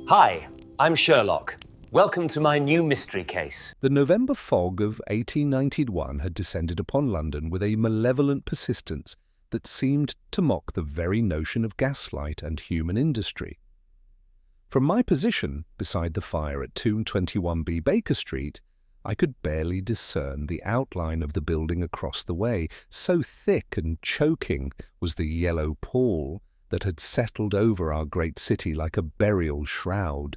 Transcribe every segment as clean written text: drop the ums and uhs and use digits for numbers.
Hi, I'm Sherlock. Welcome to my new mystery case. The November fog of 1891 had descended upon London with a malevolent persistence that seemed to mock the very notion of gaslight and human industry. From my position beside the fire at 221B Baker Street, I could barely discern the outline of the building across the way, so thick and choking was the yellow pall that had settled over our great city like a burial shroud.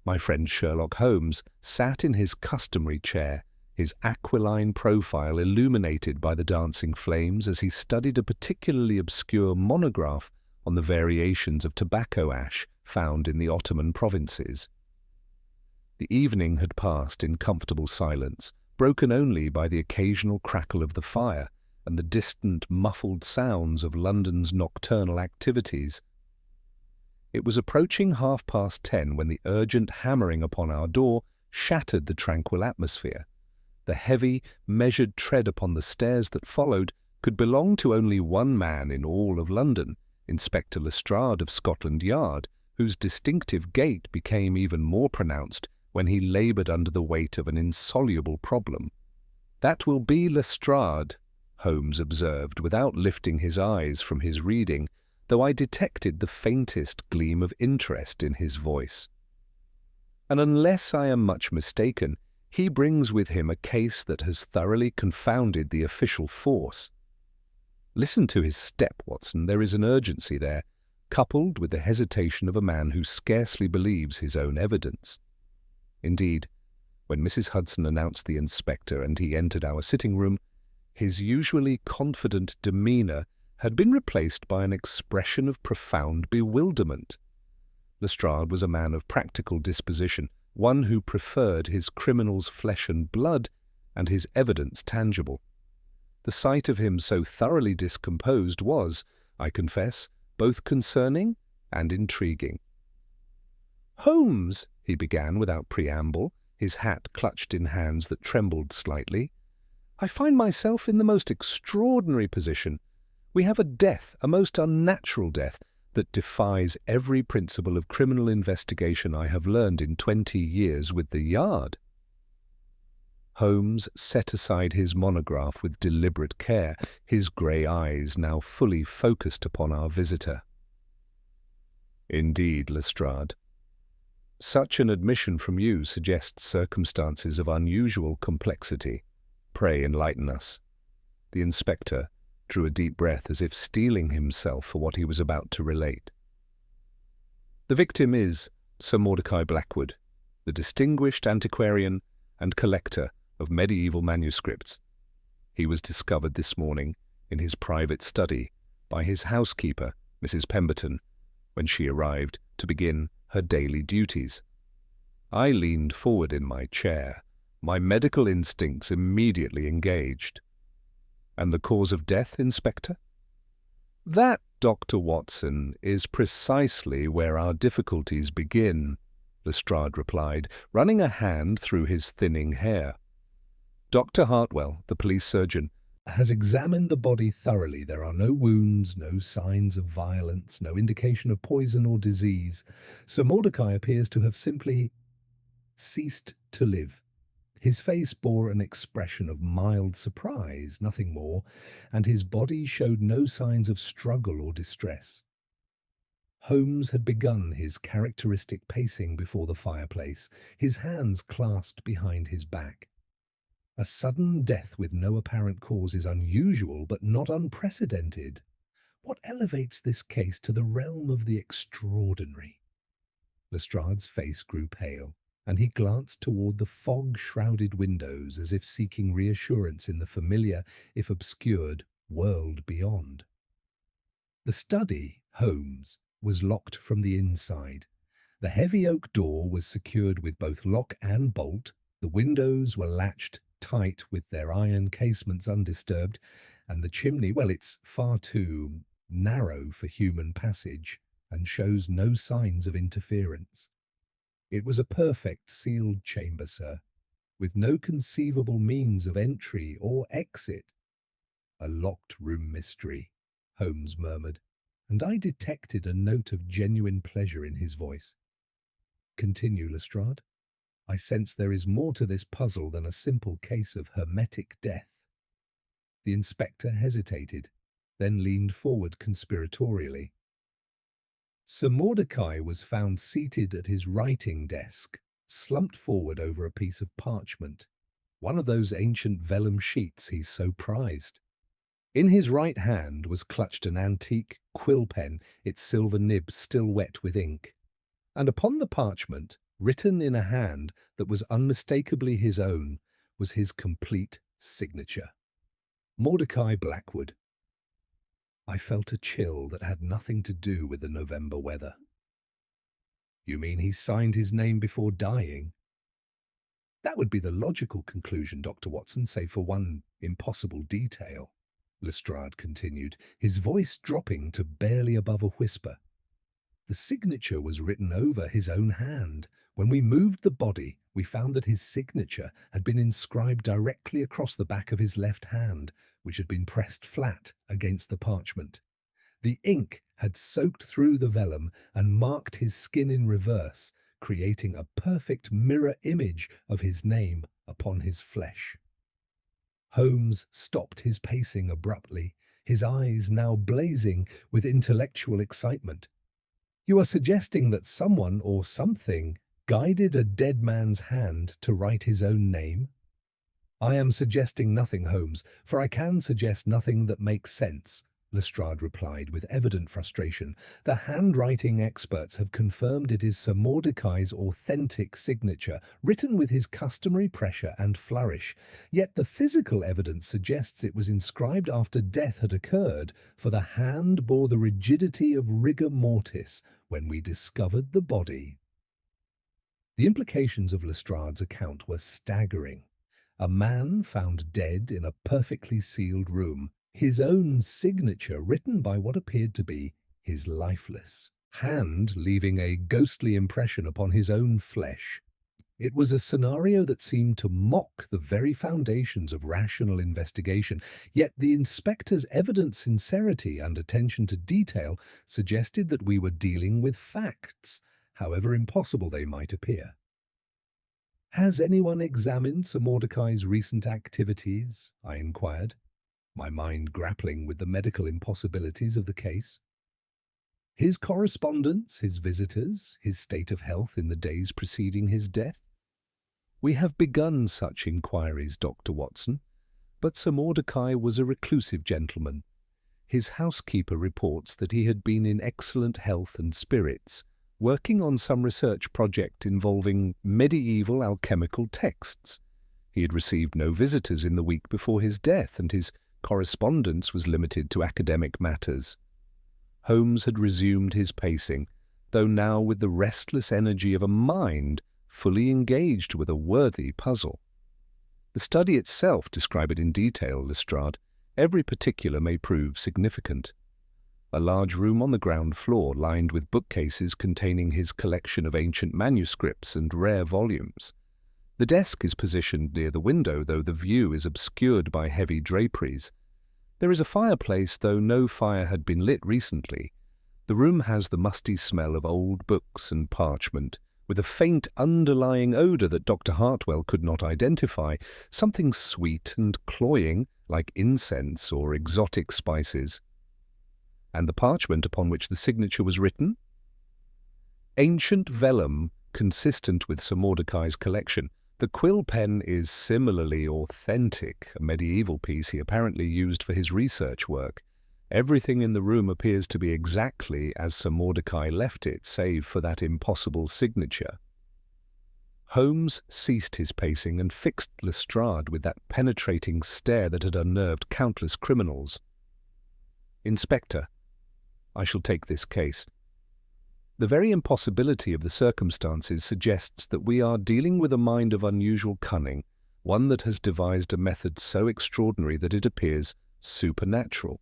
My friend Sherlock Holmes sat in his customary chair, his aquiline profile illuminated by the dancing flames as he studied a particularly obscure monograph on the variations of tobacco ash found in the Ottoman provinces. The evening had passed in comfortable silence, broken only by the occasional crackle of the fire and the distant, muffled sounds of London's nocturnal activities. It was approaching 10:30 when the urgent hammering upon our door shattered the tranquil atmosphere. The heavy, measured tread upon the stairs that followed could belong to only one man in all of London, Inspector Lestrade of Scotland Yard, whose distinctive gait became even more pronounced when he laboured under the weight of an insoluble problem. "That will be Lestrade," Holmes observed, without lifting his eyes from his reading, though I detected the faintest gleam of interest in his voice. "And unless I am much mistaken, he brings with him a case that has thoroughly confounded the official force. Listen to his step, Watson. There is an urgency there, coupled with the hesitation of a man who scarcely believes his own evidence." Indeed, when Mrs. Hudson announced the inspector and he entered our sitting room, his usually confident demeanour had been replaced by an expression of profound bewilderment. Lestrade was a man of practical disposition, one who preferred his criminal's flesh and blood and his evidence tangible. The sight of him so thoroughly discomposed was, I confess, both concerning and intriguing. "Holmes," he began without preamble, his hat clutched in hands that trembled slightly, "I find myself in the most extraordinary position. We have a death, a most unnatural death, that defies every principle of criminal investigation I have learned in 20 years with the Yard." Holmes set aside his monograph with deliberate care, his grey eyes now fully focused upon our visitor. "Indeed, Lestrade. Such an admission from you suggests circumstances of unusual complexity. Pray enlighten us." The inspector drew a deep breath as if steeling himself for what he was about to relate. "The victim is Sir Mordecai Blackwood, the distinguished antiquarian and collector of medieval manuscripts. He was discovered this morning in his private study by his housekeeper, Mrs. Pemberton, when she arrived to begin her daily duties. I leaned forward in my chair, my medical instincts immediately engaged. "And the cause of death, Inspector?" "That, Dr. Watson, is precisely where our difficulties begin," Lestrade replied, running a hand through his thinning hair. "Dr. Hartwell, the police surgeon, has examined the body thoroughly. There are no wounds, no signs of violence, no indication of poison or disease. Sir Mordecai appears to have simply ceased to live. His face bore an expression of mild surprise, nothing more, and his body showed no signs of struggle or distress." Holmes had begun his characteristic pacing before the fireplace, his hands clasped behind his back. "A sudden death with no apparent cause is unusual but not unprecedented. What elevates this case to the realm of the extraordinary?" Lestrade's face grew pale, and he glanced toward the fog-shrouded windows as if seeking reassurance in the familiar, if obscured, world beyond. The study, Holmes, was locked from the inside. The heavy oak door was secured with both lock and bolt, the windows were latched tight with their iron casements undisturbed, and the chimney, well, it's far too narrow for human passage and shows no signs of interference. It was a perfect sealed chamber, sir, with no conceivable means of entry or exit. "A locked room mystery," Holmes murmured, and I detected a note of genuine pleasure in his voice. Continue, Lestrade. I sense there is more to this puzzle than a simple case of hermetic death. The inspector hesitated, then leaned forward conspiratorially. Sir Mordecai was found seated at his writing desk, slumped forward over a piece of parchment, one of those ancient vellum sheets he so prized. In his right hand was clutched an antique quill pen, its silver nib still wet with ink. And upon the parchment, written in a hand that was unmistakably his own, was his complete signature. Mordecai Blackwood. I felt a chill that had nothing to do with the November weather. You mean he signed his name before dying? That would be the logical conclusion, Dr. Watson, save for one impossible detail, Lestrade continued, his voice dropping to barely above a whisper. The signature was written over his own hand. When we moved the body, we found that his signature had been inscribed directly across the back of his left hand, which had been pressed flat against the parchment. The ink had soaked through the vellum and marked his skin in reverse, creating a perfect mirror image of his name upon his flesh. Holmes stopped his pacing abruptly, his eyes now blazing with intellectual excitement. You are suggesting that someone or something guided a dead man's hand to write his own name? I am suggesting nothing, Holmes, for I can suggest nothing that makes sense, Lestrade replied with evident frustration. The handwriting experts have confirmed it is Sir Mordecai's authentic signature, written with his customary pressure and flourish. Yet the physical evidence suggests it was inscribed after death had occurred, for the hand bore the rigidity of rigor mortis when we discovered the body. The implications of Lestrade's account were staggering. A man found dead in a perfectly sealed room, his own signature written by what appeared to be his lifeless hand, leaving a ghostly impression upon his own flesh. It was a scenario that seemed to mock the very foundations of rational investigation, yet the inspector's evident sincerity and attention to detail suggested that we were dealing with facts, however impossible they might appear. Has anyone examined Sir Mordecai's recent activities? I inquired, my mind grappling with the medical impossibilities of the case. His correspondence, his visitors, his state of health in the days preceding his death? We have begun such inquiries, Dr. Watson, but Sir Mordecai was a reclusive gentleman. His housekeeper reports that he had been in excellent health and spirits, working on some research project involving medieval alchemical texts. He had received no visitors in the week before his death, and his correspondence was limited to academic matters. Holmes had resumed his pacing, though now with the restless energy of a mind fully engaged with a worthy puzzle. The study itself, describe it in detail, Lestrade. Every particular may prove significant. A large room on the ground floor, lined with bookcases containing his collection of ancient manuscripts and rare volumes. The desk is positioned near the window, though the view is obscured by heavy draperies. There is a fireplace, though no fire had been lit recently. The room has the musty smell of old books and parchment, with a faint underlying odour that Dr. Hartwell could not identify, something sweet and cloying, like incense or exotic spices. And the parchment upon which the signature was written? Ancient vellum, consistent with Sir Mordecai's collection. The quill pen is similarly authentic, a medieval piece he apparently used for his research work. Everything in the room appears to be exactly as Sir Mordecai left it, save for that impossible signature. Holmes ceased his pacing and fixed Lestrade with that penetrating stare that had unnerved countless criminals. Inspector, I shall take this case. The very impossibility of the circumstances suggests that we are dealing with a mind of unusual cunning, one that has devised a method so extraordinary that it appears supernatural.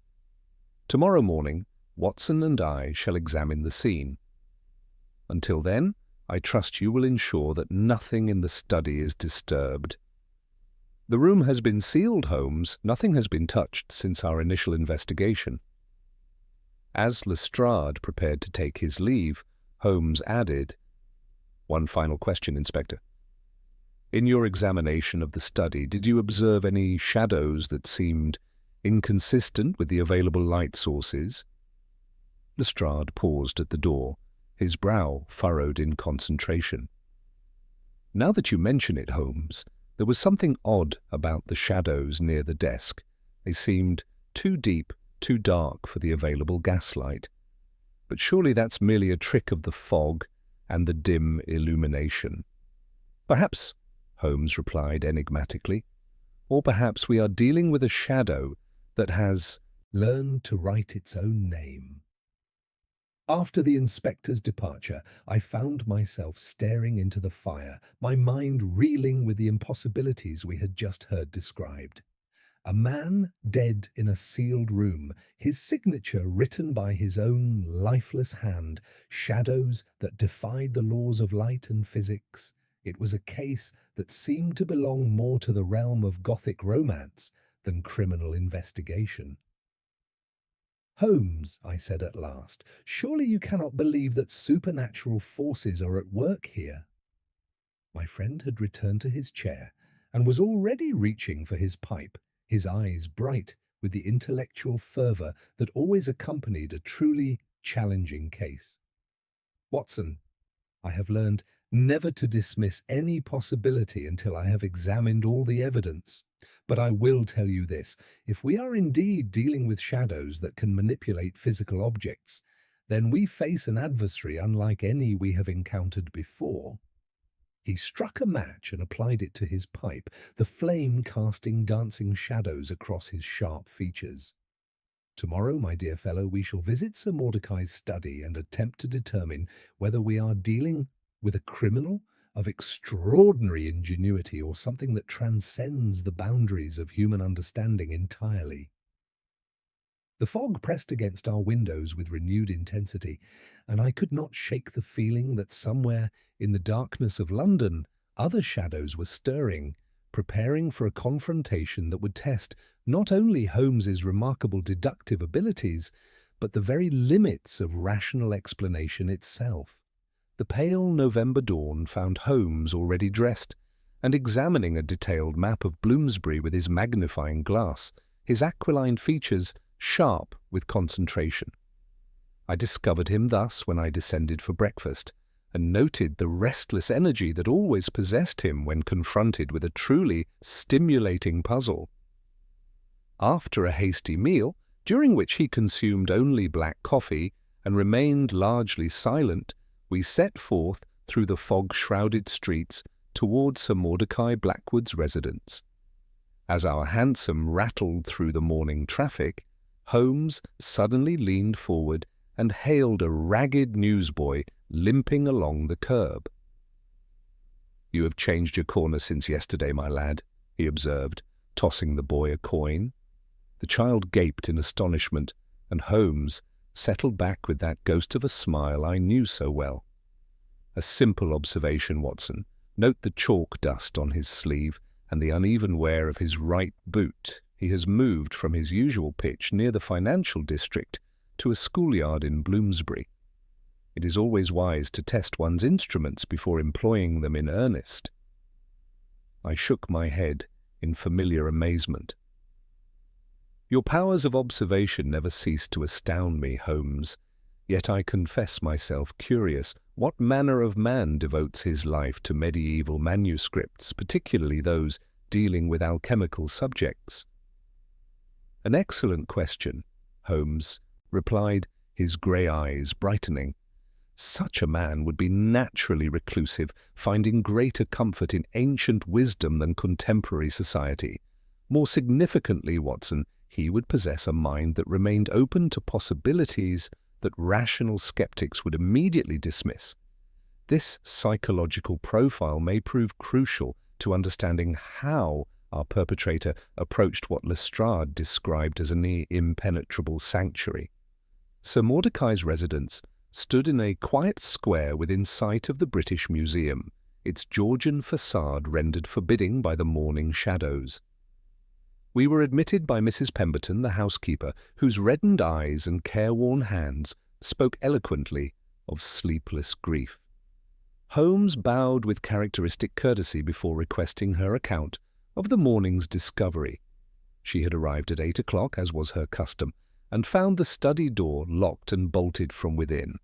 Tomorrow morning, Watson and I shall examine the scene. Until then, I trust you will ensure that nothing in the study is disturbed. The room has been sealed, Holmes. Nothing has been touched since our initial investigation. As Lestrade prepared to take his leave, Holmes added, One final question, Inspector. In your examination of the study, did you observe any shadows that seemed inconsistent with the available light sources? Lestrade paused at the door, his brow furrowed in concentration. Now that you mention it, Holmes, there was something odd about the shadows near the desk. They seemed too deep, too dark for the available gaslight. But surely that's merely a trick of the fog and the dim illumination. Perhaps, Holmes replied enigmatically, or perhaps we are dealing with a shadow that has learned to write its own name. After the inspector's departure, I found myself staring into the fire, my mind reeling with the impossibilities we had just heard described. A man dead in a sealed room, his signature written by his own lifeless hand, shadows that defied the laws of light and physics. It was a case that seemed to belong more to the realm of Gothic romance than criminal investigation. "Holmes," I said at last, "surely you cannot believe that supernatural forces are at work here." My friend had returned to his chair and was already reaching for his pipe, his eyes bright with the intellectual fervour that always accompanied a truly challenging case. "Watson, I have learned never to dismiss any possibility until I have examined all the evidence. But I will tell you this, if we are indeed dealing with shadows that can manipulate physical objects, then we face an adversary unlike any we have encountered before." He struck a match and applied it to his pipe, the flame casting dancing shadows across his sharp features. "Tomorrow, my dear fellow, we shall visit Sir Mordecai's study and attempt to determine whether we are dealing with a criminal of extraordinary ingenuity or something that transcends the boundaries of human understanding entirely." The fog pressed against our windows with renewed intensity, and I could not shake the feeling that somewhere in the darkness of London other shadows were stirring, preparing for a confrontation that would test not only Holmes's remarkable deductive abilities, but the very limits of rational explanation itself. The pale November dawn found Holmes already dressed and examining a detailed map of Bloomsbury with his magnifying glass, his aquiline features sharp with concentration. I discovered him thus when I descended for breakfast, and noted the restless energy that always possessed him when confronted with a truly stimulating puzzle. After a hasty meal, during which he consumed only black coffee and remained largely silent, we set forth through the fog-shrouded streets towards Sir Mordecai Blackwood's residence. As our hansom rattled through the morning traffic, Holmes suddenly leaned forward and hailed a ragged newsboy limping along the curb. "You have changed your corner since yesterday, my lad," he observed, tossing the boy a coin. The child gaped in astonishment, and Holmes settled back with that ghost of a smile I knew so well. "A simple observation, Watson. Note the chalk dust on his sleeve and the uneven wear of his right boot. He has moved from his usual pitch near the financial district to a schoolyard in Bloomsbury. It is always wise to test one's instruments before employing them in earnest." I shook my head in familiar amazement. "Your powers of observation never cease to astound me, Holmes. Yet I confess myself curious what manner of man devotes his life to medieval manuscripts, particularly those dealing with alchemical subjects." "An excellent question," Holmes replied, his grey eyes brightening. "Such a man would be naturally reclusive, finding greater comfort in ancient wisdom than contemporary society. More significantly, Watson, he would possess a mind that remained open to possibilities that rational skeptics would immediately dismiss. This psychological profile may prove crucial to understanding how our perpetrator approached what Lestrade described as an impenetrable sanctuary. Sir Mordecai's residence stood in a quiet square within sight of the British Museum, its Georgian facade rendered forbidding by the morning shadows. We were admitted by Mrs. Pemberton, the housekeeper, whose reddened eyes and careworn hands spoke eloquently of sleepless grief. Holmes bowed with characteristic courtesy before requesting her account of the morning's discovery. She had arrived at 8 o'clock, as was her custom, and found the study door locked and bolted from within.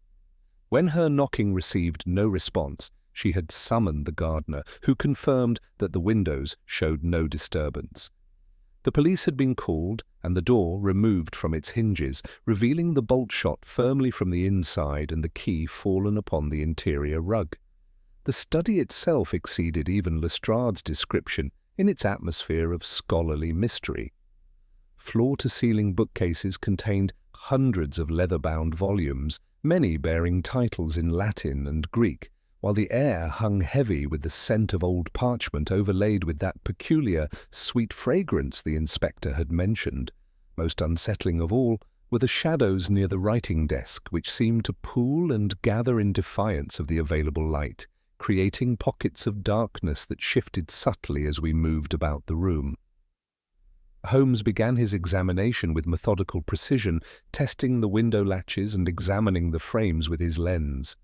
When her knocking received no response, she had summoned the gardener, who confirmed that the windows showed no disturbance. The police had been called and the door removed from its hinges, revealing the bolt shot firmly from the inside and the key fallen upon the interior rug. The study itself exceeded even Lestrade's description in its atmosphere of scholarly mystery. Floor-to-ceiling bookcases contained hundreds of leather-bound volumes, many bearing titles in Latin and Greek, while the air hung heavy with the scent of old parchment overlaid with that peculiar, sweet fragrance the inspector had mentioned. Most unsettling of all were the shadows near the writing desk, which seemed to pool and gather in defiance of the available light, creating pockets of darkness that shifted subtly as we moved about the room. Holmes began his examination with methodical precision, testing the window latches and examining the frames with his lens.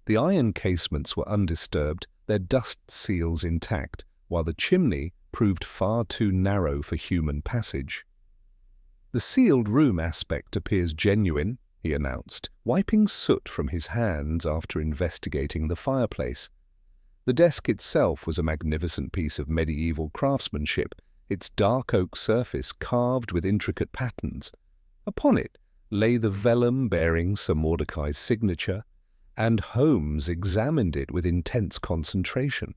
The iron casements were undisturbed, their dust seals intact, while the chimney proved far too narrow for human passage. "The sealed room aspect appears genuine," he announced, wiping soot from his hands after investigating the fireplace. The desk itself was a magnificent piece of medieval craftsmanship, its dark oak surface carved with intricate patterns. Upon it lay the vellum bearing Sir Mordecai's signature, and Holmes examined it with intense concentration.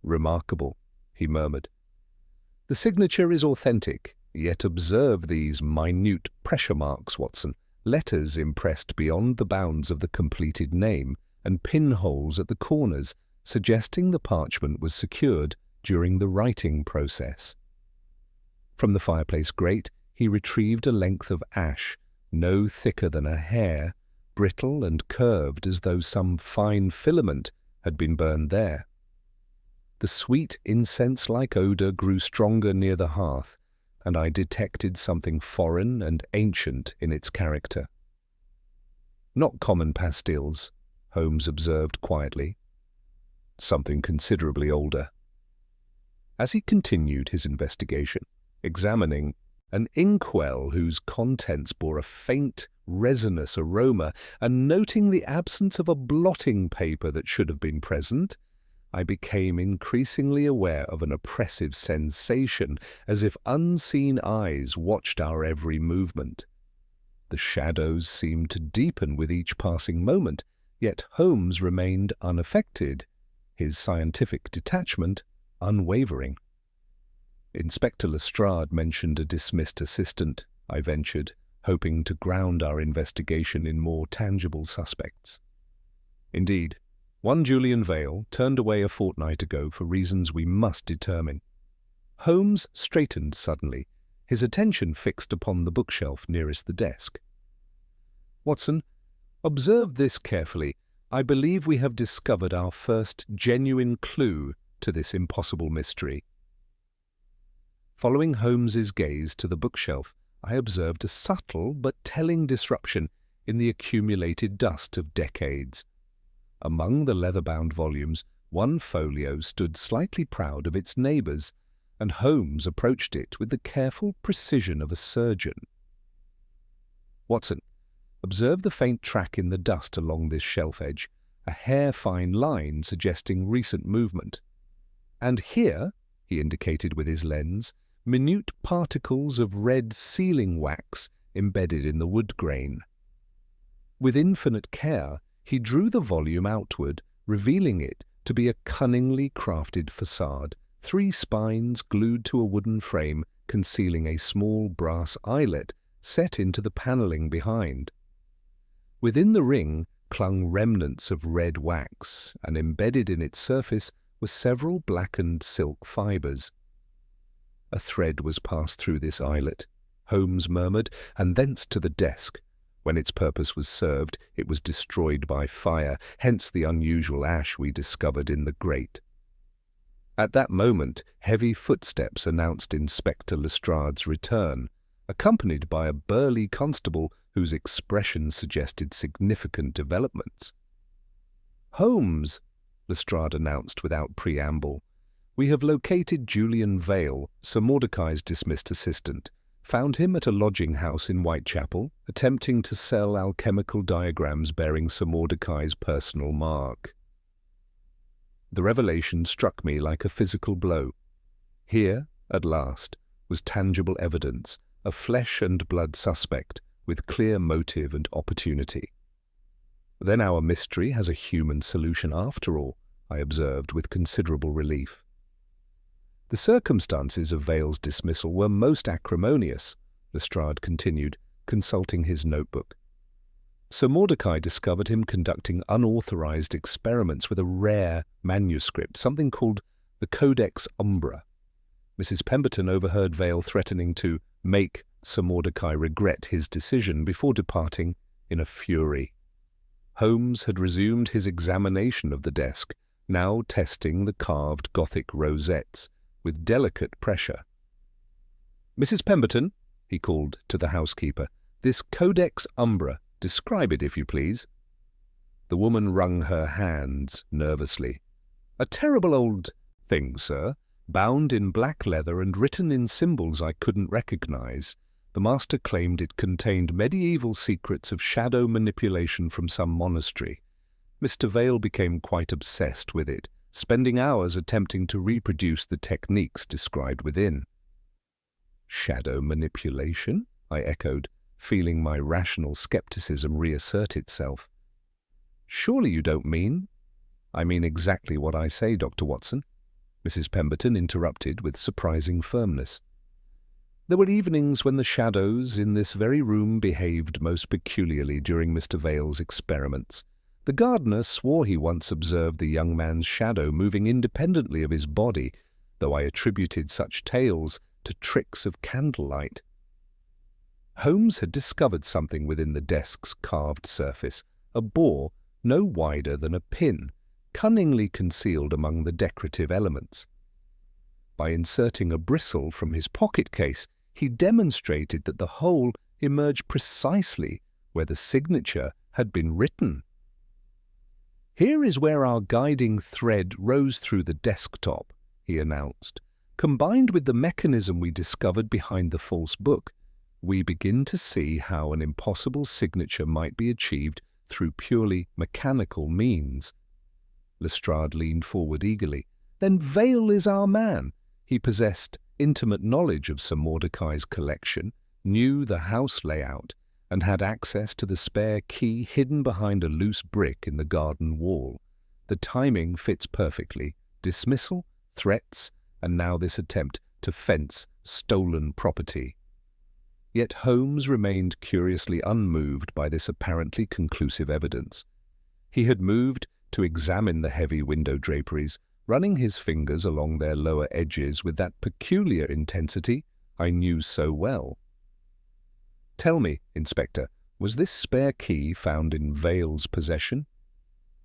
"Remarkable," he murmured. "The signature is authentic, yet observe these minute pressure marks, Watson, letters impressed beyond the bounds of the completed name, and pinholes at the corners, suggesting the parchment was secured during the writing process." From the fireplace grate he retrieved a length of ash, no thicker than a hair, brittle and curved as though some fine filament had been burned there. The sweet incense-like odour grew stronger near the hearth, and I detected something foreign and ancient in its character. "Not common pastilles," Holmes observed quietly. "Something considerably older." As he continued his investigation, examining an inkwell whose contents bore a faint, resinous aroma, and noting the absence of a blotting paper that should have been present, I became increasingly aware of an oppressive sensation, as if unseen eyes watched our every movement. The shadows seemed to deepen with each passing moment, yet Holmes remained unaffected, his scientific detachment unwavering. "Inspector Lestrade mentioned a dismissed assistant," I ventured, hoping to ground our investigation in more tangible suspects. "Indeed, one Julian Vale turned away a fortnight ago for reasons we must determine." Holmes straightened suddenly, his attention fixed upon the bookshelf nearest the desk. "Watson, observe this carefully. I believe we have discovered our first genuine clue to this impossible mystery." Following Holmes's gaze to the bookshelf, I observed a subtle but telling disruption in the accumulated dust of decades. Among the leather-bound volumes, one folio stood slightly proud of its neighbours, and Holmes approached it with the careful precision of a surgeon. "Watson, observe the faint track in the dust along this shelf edge, a hair-fine line suggesting recent movement. And here," he indicated with his lens, "minute particles of red sealing wax embedded in the wood grain." With infinite care, he drew the volume outward, revealing it to be a cunningly crafted facade, 3 spines glued to a wooden frame concealing a small brass eyelet set into the panelling behind. Within the ring clung remnants of red wax, and embedded in its surface were several blackened silk fibres. "A thread was passed through this eyelet," Holmes murmured, "and thence to the desk. When its purpose was served, it was destroyed by fire, hence the unusual ash we discovered in the grate." At that moment, heavy footsteps announced Inspector Lestrade's return, accompanied by a burly constable whose expression suggested significant developments. "Holmes," Lestrade announced without preamble, "we have located Julian Vale, Sir Mordecai's dismissed assistant. Found him at a lodging house in Whitechapel, attempting to sell alchemical diagrams bearing Sir Mordecai's personal mark." The revelation struck me like a physical blow. Here, at last, was tangible evidence, a flesh-and-blood suspect with clear motive and opportunity. "Then our mystery has a human solution after all," I observed with considerable relief. "The circumstances of Vale's dismissal were most acrimonious," Lestrade continued, consulting his notebook. "Sir Mordecai discovered him conducting unauthorized experiments with a rare manuscript, something called the Codex Umbra. Mrs. Pemberton overheard Vale threatening to make Sir Mordecai regret his decision before departing in a fury. Holmes had resumed his examination of the desk, now testing the carved Gothic rosettes with delicate pressure. "Mrs. Pemberton," he called to the housekeeper, "this Codex Umbra, describe it, if you please." The woman wrung her hands nervously. "A terrible old thing, sir, bound in black leather and written in symbols I couldn't recognize. The master claimed it contained medieval secrets of shadow manipulation from some monastery. Mr. Vale became quite obsessed with it, spending hours attempting to reproduce the techniques described within." "Shadow manipulation?" I echoed, feeling my rational skepticism reassert itself. "Surely you don't mean—" "I mean exactly what I say, Dr. Watson," Mrs. Pemberton interrupted with surprising firmness. "There were evenings when the shadows in this very room behaved most peculiarly during Mr. Vale's experiments. The gardener swore he once observed the young man's shadow moving independently of his body, though I attributed such tales to tricks of candlelight." Holmes had discovered something within the desk's carved surface, a bore no wider than a pin, cunningly concealed among the decorative elements. By inserting a bristle from his pocket case, he demonstrated that the hole emerged precisely where the signature had been written. "Here is where our guiding thread rose through the desktop," he announced. "Combined with the mechanism we discovered behind the false book, we begin to see how an impossible signature might be achieved through purely mechanical means." Lestrade leaned forward eagerly. "Then Vale is our man. He possessed intimate knowledge of Sir Mordecai's collection, knew the house layout, and had access to the spare key hidden behind a loose brick in the garden wall. The timing fits perfectly. Dismissal, threats, and now this attempt to fence stolen property." Yet Holmes remained curiously unmoved by this apparently conclusive evidence. He had moved to examine the heavy window draperies, running his fingers along their lower edges with that peculiar intensity I knew so well. "Tell me, Inspector, was this spare key found in Vale's possession?"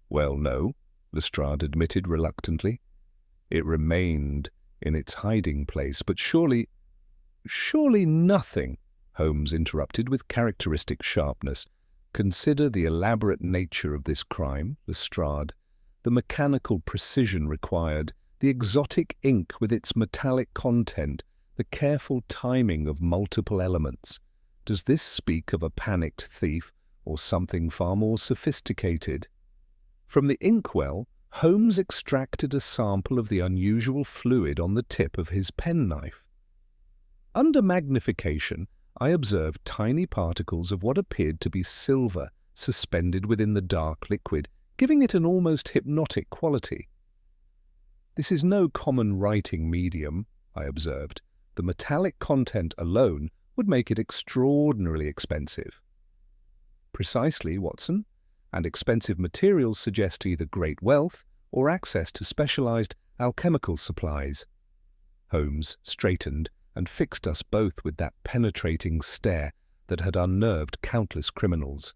"Well, no," Lestrade admitted reluctantly. "It remained in its hiding place, but surely—" "Surely nothing," Holmes interrupted with characteristic sharpness. "Consider the elaborate nature of this crime, Lestrade, the mechanical precision required, the exotic ink with its metallic content, the careful timing of multiple elements. Does this speak of a panicked thief or something far more sophisticated?" From the inkwell, Holmes extracted a sample of the unusual fluid on the tip of his penknife. Under magnification, I observed tiny particles of what appeared to be silver suspended within the dark liquid, giving it an almost hypnotic quality. "This is no common writing medium," I observed. "The metallic content alone would make it extraordinarily expensive." "Precisely, Watson, and expensive materials suggest either great wealth or access to specialized alchemical supplies." Holmes straightened and fixed us both with that penetrating stare that had unnerved countless criminals.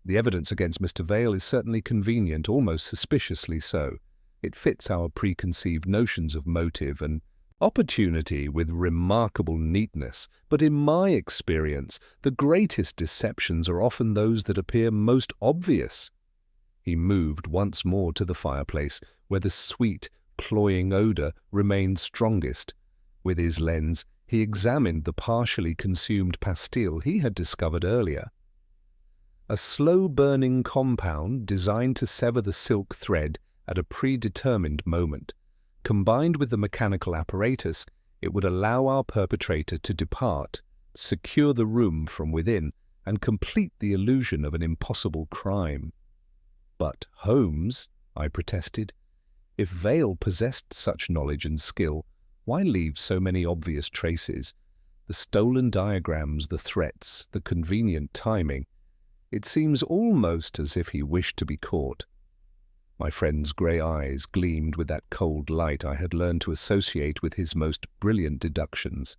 "The evidence against Mr. Vale is certainly convenient, almost suspiciously so. It fits our preconceived notions of motive and opportunity with remarkable neatness, but in my experience, the greatest deceptions are often those that appear most obvious." He moved once more to the fireplace, where the sweet, cloying odor remained strongest. With his lens, he examined the partially consumed pastille he had discovered earlier. A slow-burning compound designed to sever the silk thread at a predetermined moment. Combined with the mechanical apparatus, it would allow our perpetrator to depart, secure the room from within, and complete the illusion of an impossible crime. "But Holmes," I protested, "if Vale possessed such knowledge and skill, why leave so many obvious traces? The stolen diagrams, the threats, the convenient timing. It seems almost as if he wished to be caught." My friend's grey eyes gleamed with that cold light I had learned to associate with his most brilliant deductions.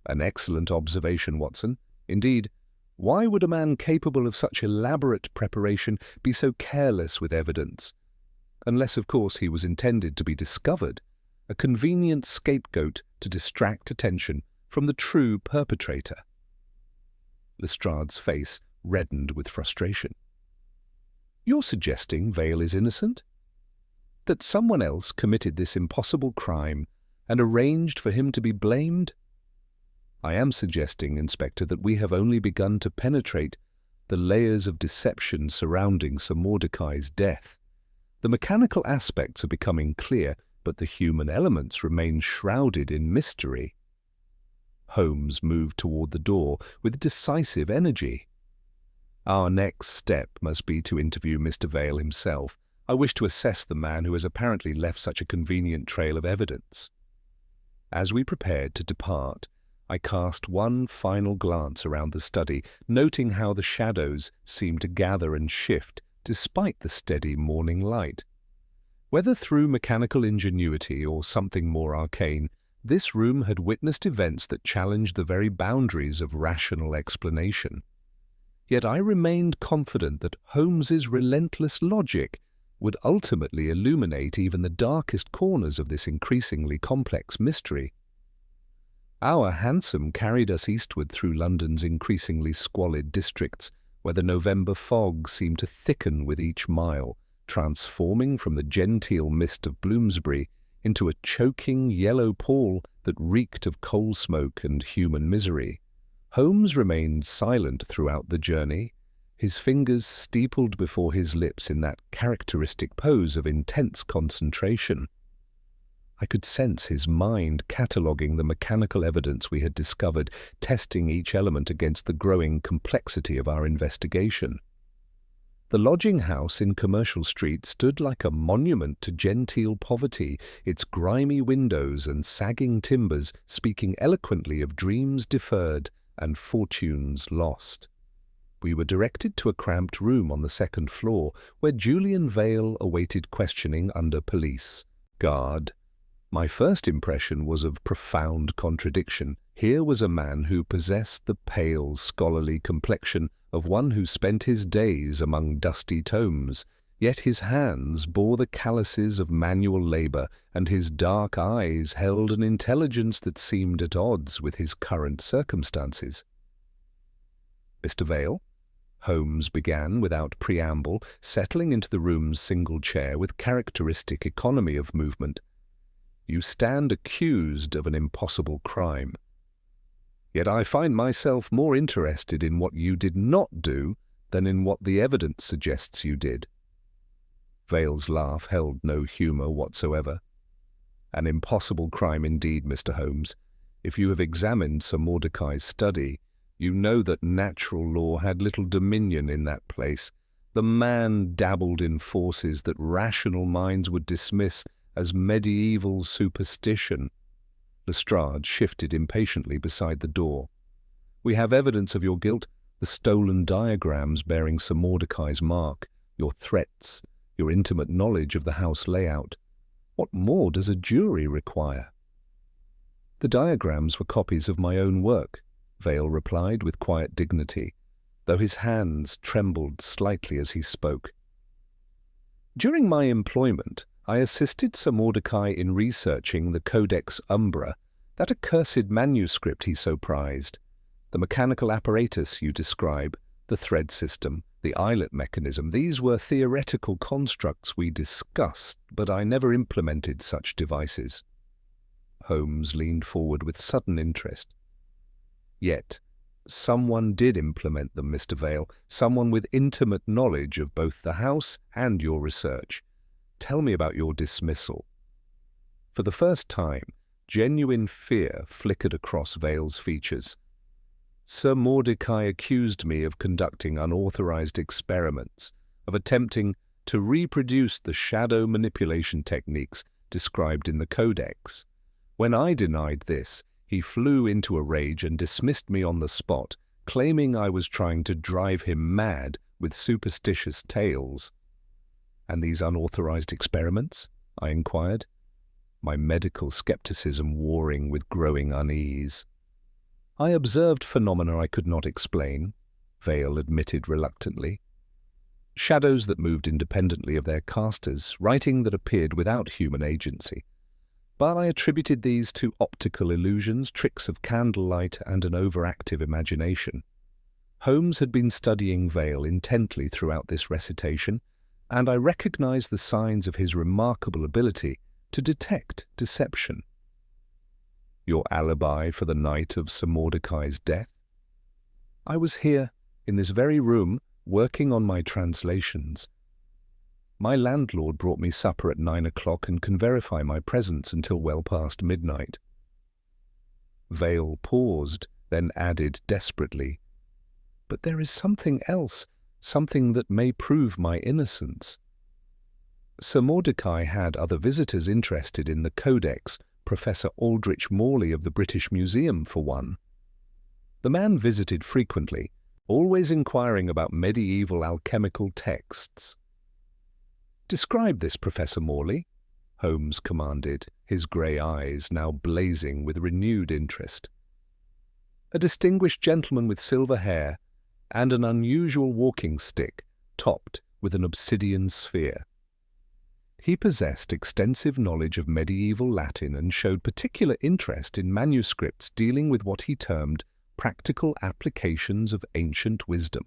"An excellent observation, Watson. Indeed, why would a man capable of such elaborate preparation be so careless with evidence? Unless, of course, he was intended to be discovered, a convenient scapegoat to distract attention from the true perpetrator." Lestrade's face reddened with frustration. "You're suggesting Vale is innocent? That someone else committed this impossible crime and arranged for him to be blamed?" "I am suggesting, Inspector, that we have only begun to penetrate the layers of deception surrounding Sir Mordecai's death. The mechanical aspects are becoming clear, but the human elements remain shrouded in mystery." Holmes moved toward the door with decisive energy. "Our next step must be to interview Mr. Vale himself. I wish to assess the man who has apparently left such a convenient trail of evidence." As we prepared to depart, I cast one final glance around the study, noting how the shadows seemed to gather and shift despite the steady morning light. Whether through mechanical ingenuity or something more arcane, this room had witnessed events that challenged the very boundaries of rational explanation. Yet I remained confident that Holmes's relentless logic would ultimately illuminate even the darkest corners of this increasingly complex mystery. Our hansom carried us eastward through London's increasingly squalid districts, where the November fog seemed to thicken with each mile, transforming from the genteel mist of Bloomsbury into a choking yellow pall that reeked of coal smoke and human misery. Holmes remained silent throughout the journey, his fingers steepled before his lips in that characteristic pose of intense concentration. I could sense his mind cataloguing the mechanical evidence we had discovered, testing each element against the growing complexity of our investigation. The lodging house in Commercial Street stood like a monument to genteel poverty, its grimy windows and sagging timbers speaking eloquently of dreams deferred and fortunes lost. We were directed to a cramped room on the second floor, where Julian Vale awaited questioning under police guard. My first impression was of profound contradiction. Here was a man who possessed the pale, scholarly complexion of one who spent his days among dusty tomes, yet his hands bore the calluses of manual labour, and his dark eyes held an intelligence that seemed at odds with his current circumstances. "Mr. Vale," Holmes began without preamble, settling into the room's single chair with characteristic economy of movement, "you stand accused of an impossible crime. Yet I find myself more interested in what you did not do than in what the evidence suggests you did." Vale's laugh held no humour whatsoever. "An impossible crime indeed, Mr. Holmes. If you have examined Sir Mordecai's study, you know that natural law had little dominion in that place. The man dabbled in forces that rational minds would dismiss as medieval superstition." Lestrade shifted impatiently beside the door. "We have evidence of your guilt, the stolen diagrams bearing Sir Mordecai's mark, your threats, your intimate knowledge of the house layout. What more does a jury require?" "The diagrams were copies of my own work," Vale replied with quiet dignity, though his hands trembled slightly as he spoke. "During my employment, I assisted Sir Mordecai in researching the Codex Umbra, that accursed manuscript he so prized. The mechanical apparatus you describe, the thread system, the eyelet mechanism. These were theoretical constructs we discussed, but I never implemented such devices. Holmes leaned forward with sudden interest. Yet, someone did implement them, Mr. Vale, someone with intimate knowledge of both the house and your research. Tell me about your dismissal. For the first time, genuine fear flickered across Vale's features. Sir Mordecai accused me of conducting unauthorized experiments, of attempting to reproduce the shadow manipulation techniques described in the Codex. When I denied this, he flew into a rage and dismissed me on the spot, claiming I was trying to drive him mad with superstitious tales. "And these unauthorized experiments?" I inquired, my medical skepticism warring with growing unease. "I observed phenomena I could not explain," Vale admitted reluctantly. "Shadows that moved independently of their casters, writing that appeared without human agency. But I attributed these to optical illusions, tricks of candlelight, and an overactive imagination." Holmes had been studying Vale intently throughout this recitation, and I recognized the signs of his remarkable ability to detect deception. "Your alibi for the night of Sir Mordecai's death?" "I was here, in this very room, working on my translations. My landlord brought me supper at 9 o'clock and can verify my presence until well past midnight." Vale paused, then added desperately, "But there is something else, something that may prove my innocence." Sir Mordecai had other visitors interested in the Codex, Professor Aldrich Morley of the British Museum, for one. The man visited frequently, always inquiring about medieval alchemical texts. "Describe this, Professor Morley," Holmes commanded, his grey eyes now blazing with renewed interest. "A distinguished gentleman with silver hair and an unusual walking stick topped with an obsidian sphere. He possessed extensive knowledge of medieval Latin and showed particular interest in manuscripts dealing with what he termed practical applications of ancient wisdom."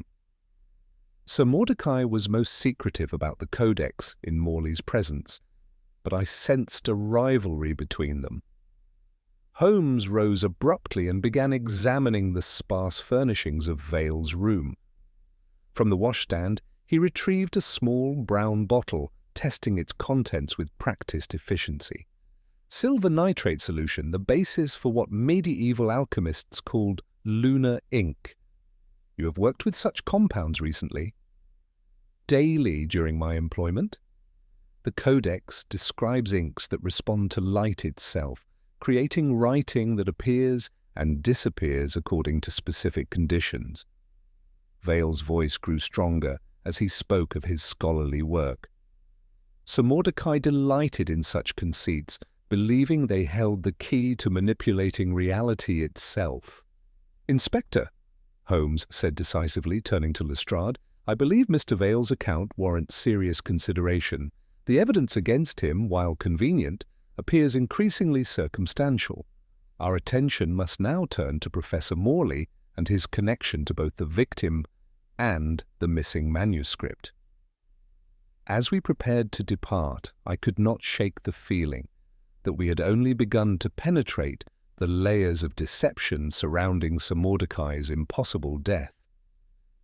Sir Mordecai was most secretive about the Codex in Morley's presence, but I sensed a rivalry between them. Holmes rose abruptly and began examining the sparse furnishings of Vale's room. From the washstand, he retrieved a small brown bottle, testing its contents with practiced efficiency. Silver nitrate solution, the basis for what medieval alchemists called lunar ink. "You have worked with such compounds recently?" "Daily during my employment." The Codex describes inks that respond to light itself, creating writing that appears and disappears according to specific conditions. Vale's voice grew stronger as he spoke of his scholarly work. Sir Mordecai delighted in such conceits, believing they held the key to manipulating reality itself. "Inspector," Holmes said decisively, turning to Lestrade, "I believe Mr. Vale's account warrants serious consideration. The evidence against him, while convenient, appears increasingly circumstantial. Our attention must now turn to Professor Morley and his connection to both the victim and the missing manuscript." As we prepared to depart, I could not shake the feeling that we had only begun to penetrate the layers of deception surrounding Sir Mordecai's impossible death.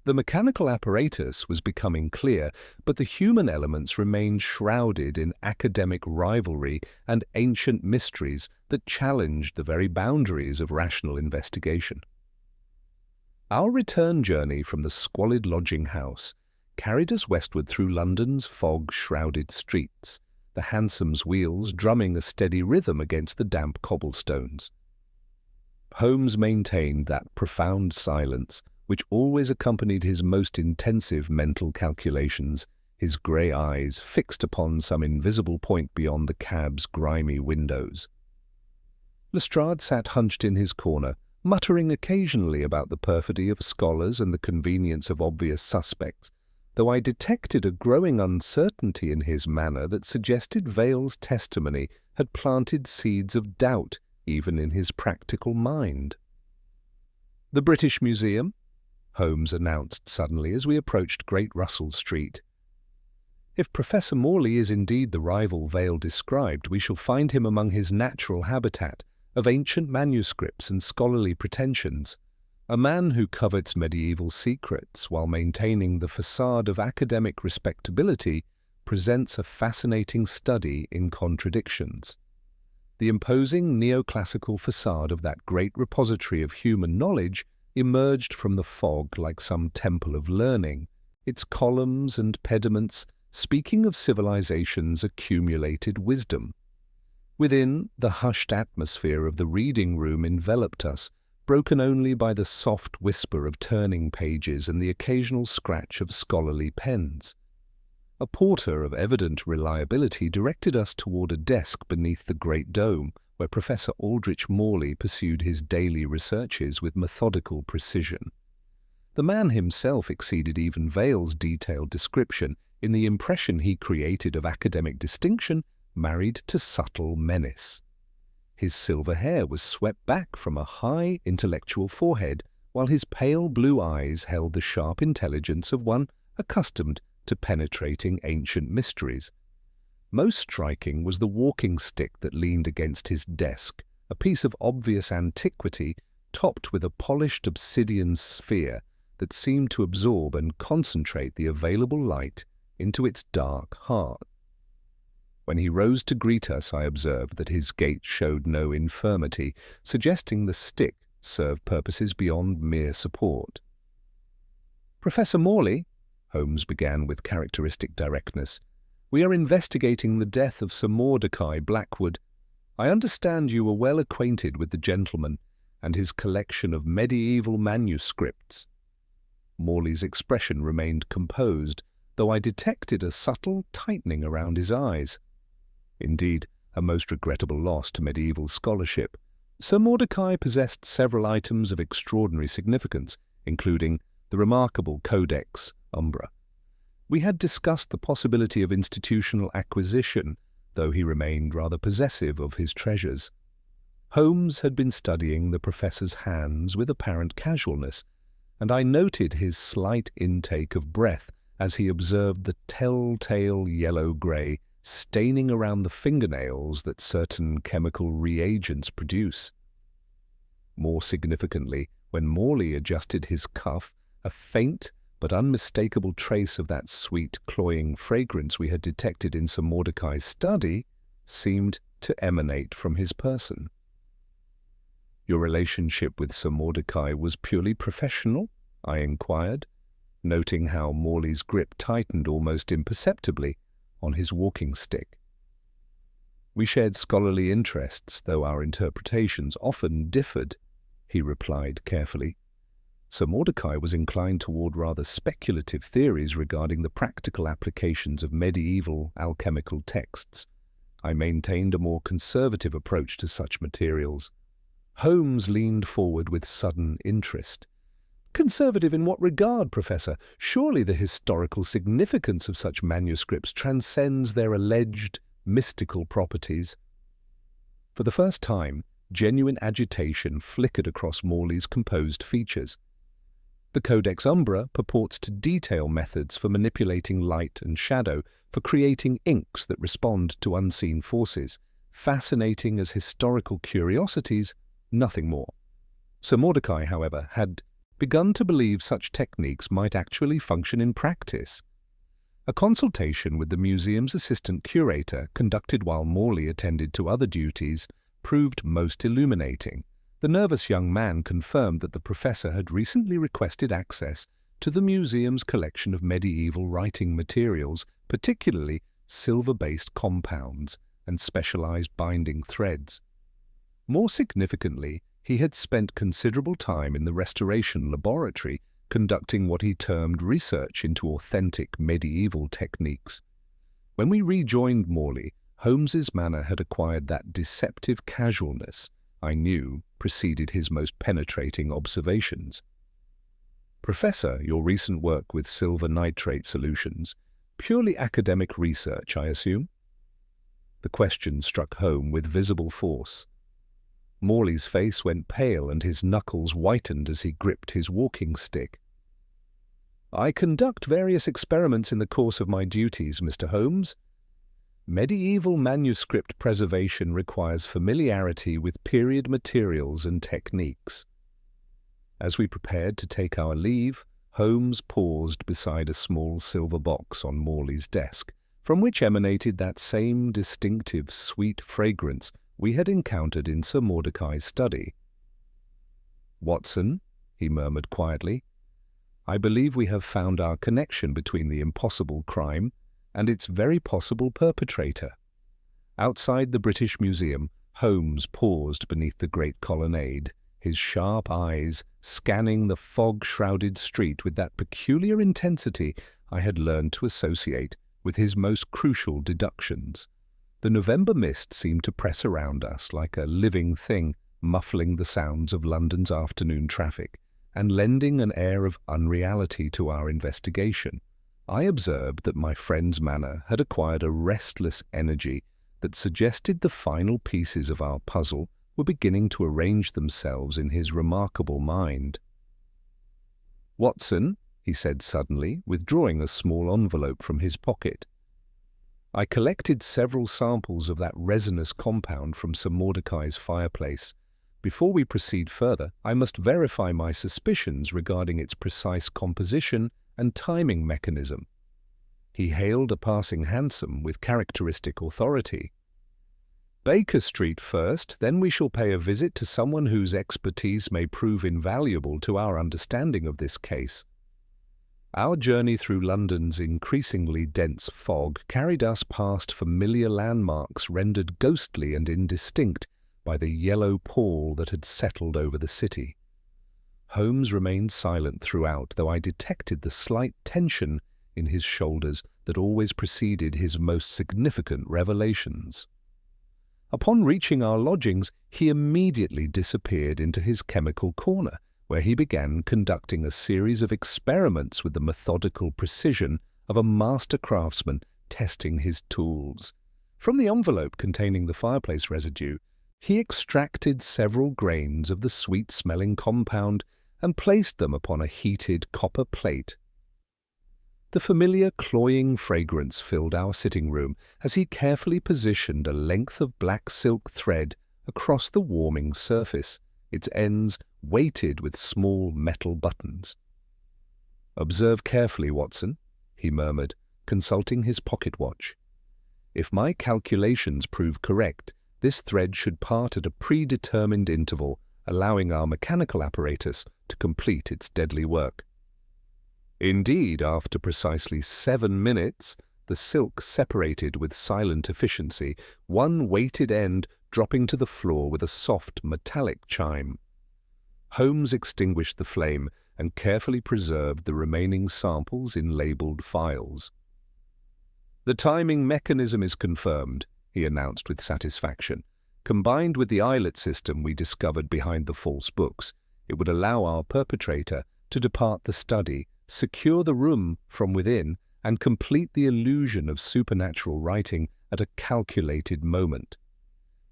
The mechanical apparatus was becoming clear, but the human elements remained shrouded in academic rivalry and ancient mysteries that challenged the very boundaries of rational investigation. Our return journey from the squalid lodging house carried us westward through London's fog-shrouded streets, the hansom's wheels drumming a steady rhythm against the damp cobblestones. Holmes maintained that profound silence which always accompanied his most intensive mental calculations, his grey eyes fixed upon some invisible point beyond the cab's grimy windows. Lestrade sat hunched in his corner, muttering occasionally about the perfidy of scholars and the convenience of obvious suspects, though I detected a growing uncertainty in his manner that suggested Vale's testimony had planted seeds of doubt even in his practical mind. "The British Museum?" Holmes announced suddenly as we approached Great Russell Street. If Professor Morley is indeed the rival Vale described, we shall find him among his natural habitat of ancient manuscripts and scholarly pretensions, a man who covets medieval secrets while maintaining the facade of academic respectability presents a fascinating study in contradictions. The imposing neoclassical facade of that great repository of human knowledge emerged from the fog like some temple of learning, its columns and pediments speaking of civilization's accumulated wisdom. Within, the hushed atmosphere of the reading room enveloped us, broken only by the soft whisper of turning pages and the occasional scratch of scholarly pens. A porter of evident reliability directed us toward a desk beneath the great dome, where Professor Aldrich Morley pursued his daily researches with methodical precision. The man himself exceeded even Vale's detailed description in the impression he created of academic distinction married to subtle menace. His silver hair was swept back from a high intellectual forehead, while his pale blue eyes held the sharp intelligence of one accustomed to penetrating ancient mysteries. Most striking was the walking stick that leaned against his desk, a piece of obvious antiquity topped with a polished obsidian sphere that seemed to absorb and concentrate the available light into its dark heart. When he rose to greet us, I observed that his gait showed no infirmity, suggesting the stick served purposes beyond mere support. "Professor Morley," Holmes began with characteristic directness, "we are investigating the death of Sir Mordecai Blackwood. I understand you were well acquainted with the gentleman and his collection of medieval manuscripts." Morley's expression remained composed, though I detected a subtle tightening around his eyes. Indeed, a most regrettable loss to medieval scholarship. Sir Mordecai possessed several items of extraordinary significance, including the remarkable Codex Umbra. We had discussed the possibility of institutional acquisition, though he remained rather possessive of his treasures. Holmes had been studying the professor's hands with apparent casualness, and I noted his slight intake of breath as he observed the telltale yellow-grey staining around the fingernails that certain chemical reagents produce. More significantly, when Morley adjusted his cuff, a faint but unmistakable trace of that sweet, cloying fragrance we had detected in Sir Mordecai's study seemed to emanate from his person. "Your relationship with Sir Mordecai was purely professional?" I inquired, noting how Morley's grip tightened almost imperceptibly on his walking stick. "We shared scholarly interests, though our interpretations often differed," he replied carefully. Sir Mordecai was inclined toward rather speculative theories regarding the practical applications of medieval alchemical texts. I maintained a more conservative approach to such materials. Holmes leaned forward with sudden interest. "Conservative in what regard, Professor? Surely the historical significance of such manuscripts transcends their alleged mystical properties." For the first time, genuine agitation flickered across Morley's composed features. The Codex Umbra purports to detail methods for manipulating light and shadow, for creating inks that respond to unseen forces. Fascinating as historical curiosities, nothing more. Sir Mordecai, however, had begun to believe such techniques might actually function in practice. A consultation with the museum's assistant curator, conducted while Morley attended to other duties, proved most illuminating. The nervous young man confirmed that the professor had recently requested access to the museum's collection of medieval writing materials, particularly silver-based compounds and specialized binding threads. More significantly, he had spent considerable time in the restoration laboratory conducting what he termed research into authentic medieval techniques. When we rejoined Morley, Holmes's manner had acquired that deceptive casualness I knew preceded his most penetrating observations. "Professor, your recent work with silver nitrate solutions, purely academic research, I assume?" The question struck home with visible force. Morley's face went pale and his knuckles whitened as he gripped his walking stick. I conduct various experiments in the course of my duties, Mr. Holmes. Medieval manuscript preservation requires familiarity with period materials and techniques. As we prepared to take our leave, Holmes paused beside a small silver box on Morley's desk, from which emanated that same distinctive sweet fragrance we had encountered in Sir Mordecai's study. "Watson," he murmured quietly, "I believe we have found our connection between the impossible crime and its very possible perpetrator." Outside the British Museum, Holmes paused beneath the great colonnade, his sharp eyes scanning the fog-shrouded street with that peculiar intensity I had learned to associate with his most crucial deductions. The November mist seemed to press around us like a living thing, muffling the sounds of London's afternoon traffic and lending an air of unreality to our investigation. I observed that my friend's manner had acquired a restless energy that suggested the final pieces of our puzzle were beginning to arrange themselves in his remarkable mind. "Watson," he said suddenly, withdrawing a small envelope from his pocket. "I collected several samples of that resinous compound from Sir Mordecai's fireplace. Before we proceed further, I must verify my suspicions regarding its precise composition and timing mechanism." He hailed a passing hansom with characteristic authority. "Baker Street first, then we shall pay a visit to someone whose expertise may prove invaluable to our understanding of this case." Our journey through London's increasingly dense fog carried us past familiar landmarks rendered ghostly and indistinct by the yellow pall that had settled over the city. Holmes remained silent throughout, though I detected the slight tension in his shoulders that always preceded his most significant revelations. Upon reaching our lodgings, he immediately disappeared into his chemical corner, where he began conducting a series of experiments with the methodical precision of a master craftsman testing his tools. From the envelope containing the fireplace residue, he extracted several grains of the sweet-smelling compound and placed them upon a heated copper plate. The familiar cloying fragrance filled our sitting room as he carefully positioned a length of black silk thread across the warming surface, its ends weighted with small metal buttons. "Observe carefully, Watson," he murmured, consulting his pocket watch. "If my calculations prove correct, this thread should part at a predetermined interval, allowing our mechanical apparatus to complete its deadly work." Indeed, after precisely 7 minutes, the silk separated with silent efficiency, one weighted end dropping to the floor with a soft metallic chime. Holmes extinguished the flame and carefully preserved the remaining samples in labeled files. "The timing mechanism is confirmed," he announced with satisfaction. "Combined with the eyelet system we discovered behind the false books, it would allow our perpetrator to depart the study, secure the room from within, and complete the illusion of supernatural writing at a calculated moment."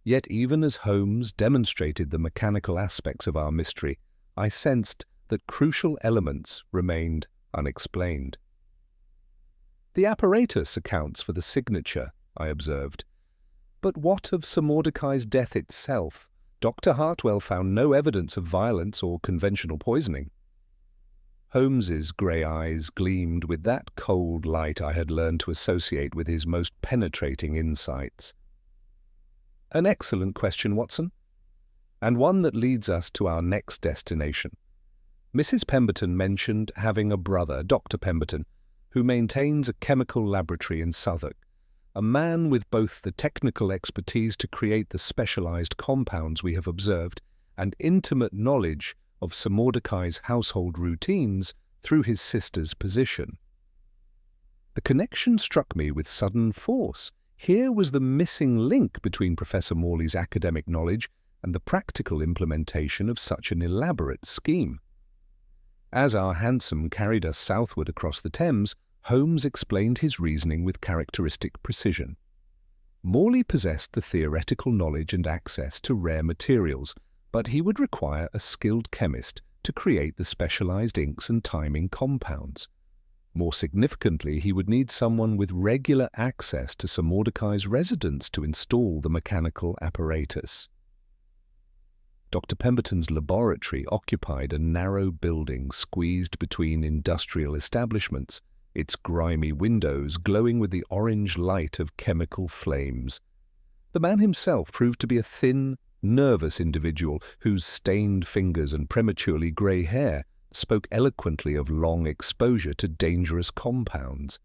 Yet even as Holmes demonstrated the mechanical aspects of our mystery, I sensed that crucial elements remained unexplained. "The apparatus accounts for the signature," I observed. "But what of Sir Mordecai's death itself? Dr. Hartwell found no evidence of violence or conventional poisoning." Holmes's grey eyes gleamed with that cold light I had learned to associate with his most penetrating insights. "An excellent question, Watson, and one that leads us to our next destination. Mrs. Pemberton mentioned having a brother, Dr. Pemberton, who maintains a chemical laboratory in Southwark, a man with both the technical expertise to create the specialized compounds we have observed and intimate knowledge of Sir Mordecai's household routines through his sister's position. The connection struck me with sudden force. Here was the missing link between Professor Morley's academic knowledge and the practical implementation of such an elaborate scheme. As our hansom carried us southward across the Thames, Holmes explained his reasoning with characteristic precision. Morley possessed the theoretical knowledge and access to rare materials, but he would require a skilled chemist to create the specialized inks and timing compounds. More significantly, he would need someone with regular access to Sir Mordecai's residence to install the mechanical apparatus. Dr. Pemberton's laboratory occupied a narrow building squeezed between industrial establishments, its grimy windows glowing with the orange light of chemical flames. The man himself proved to be a thin, nervous individual whose stained fingers and prematurely grey hair spoke eloquently of long exposure to dangerous compounds.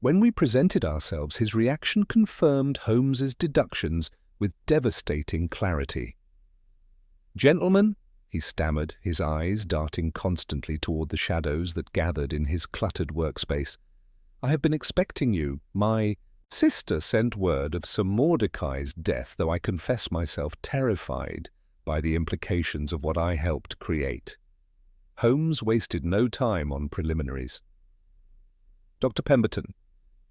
When we presented ourselves, his reaction confirmed Holmes's deductions with devastating clarity. "Gentlemen," he stammered, his eyes darting constantly toward the shadows that gathered in his cluttered workspace, "I have been expecting you. My sister sent word of Sir Mordecai's death, though I confess myself terrified by the implications of what I helped create." Holmes wasted no time on preliminaries. "Dr. Pemberton,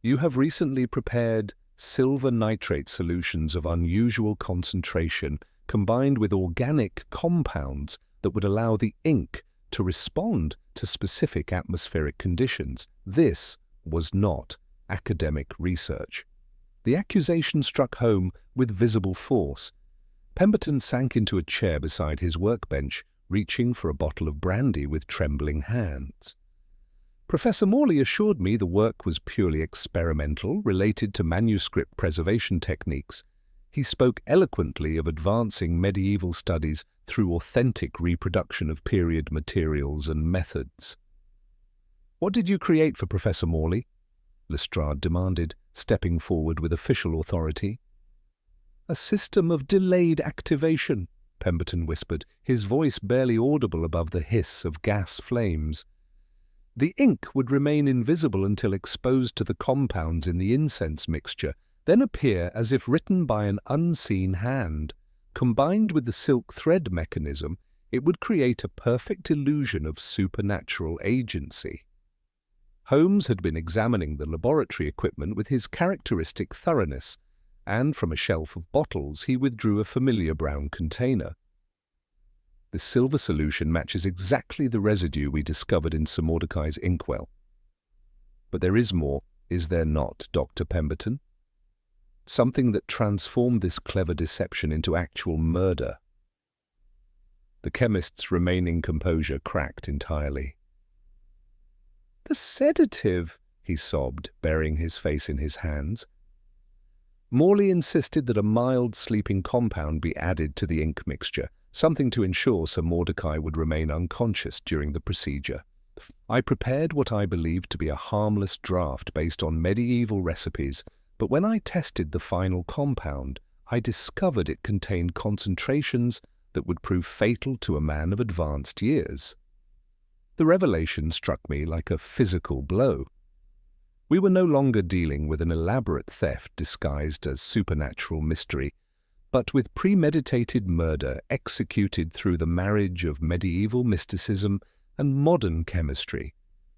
you have recently prepared silver nitrate solutions of unusual concentration combined with organic compounds that would allow the ink to respond to specific atmospheric conditions. This was not academic research." The accusation struck home with visible force. Pemberton sank into a chair beside his workbench, reaching for a bottle of brandy with trembling hands. "Professor Morley assured me the work was purely experimental, related to manuscript preservation techniques. He spoke eloquently of advancing medieval studies through authentic reproduction of period materials and methods." "What did you create for Professor Morley?" Lestrade demanded, stepping forward with official authority. "A system of delayed activation," Pemberton whispered, his voice barely audible above the hiss of gas flames. "The ink would remain invisible until exposed to the compounds in the incense mixture, then appear as if written by an unseen hand. Combined with the silk thread mechanism, it would create a perfect illusion of supernatural agency." Holmes had been examining the laboratory equipment with his characteristic thoroughness, and from a shelf of bottles he withdrew a familiar brown container. "The silver solution matches exactly the residue we discovered in Sir Mordecai's inkwell. But there is more, is there not, Dr. Pemberton? Something that transformed this clever deception into actual murder." The chemist's remaining composure cracked entirely. "The sedative," he sobbed, burying his face in his hands. "Morley insisted that a mild sleeping compound be added to the ink mixture, something to ensure Sir Mordecai would remain unconscious during the procedure. I prepared what I believed to be a harmless draught based on medieval recipes, but when I tested the final compound, I discovered it contained concentrations that would prove fatal to a man of advanced years. The revelation struck me like a physical blow. We were no longer dealing with an elaborate theft disguised as supernatural mystery, but with premeditated murder executed through the marriage of medieval mysticism and modern chemistry.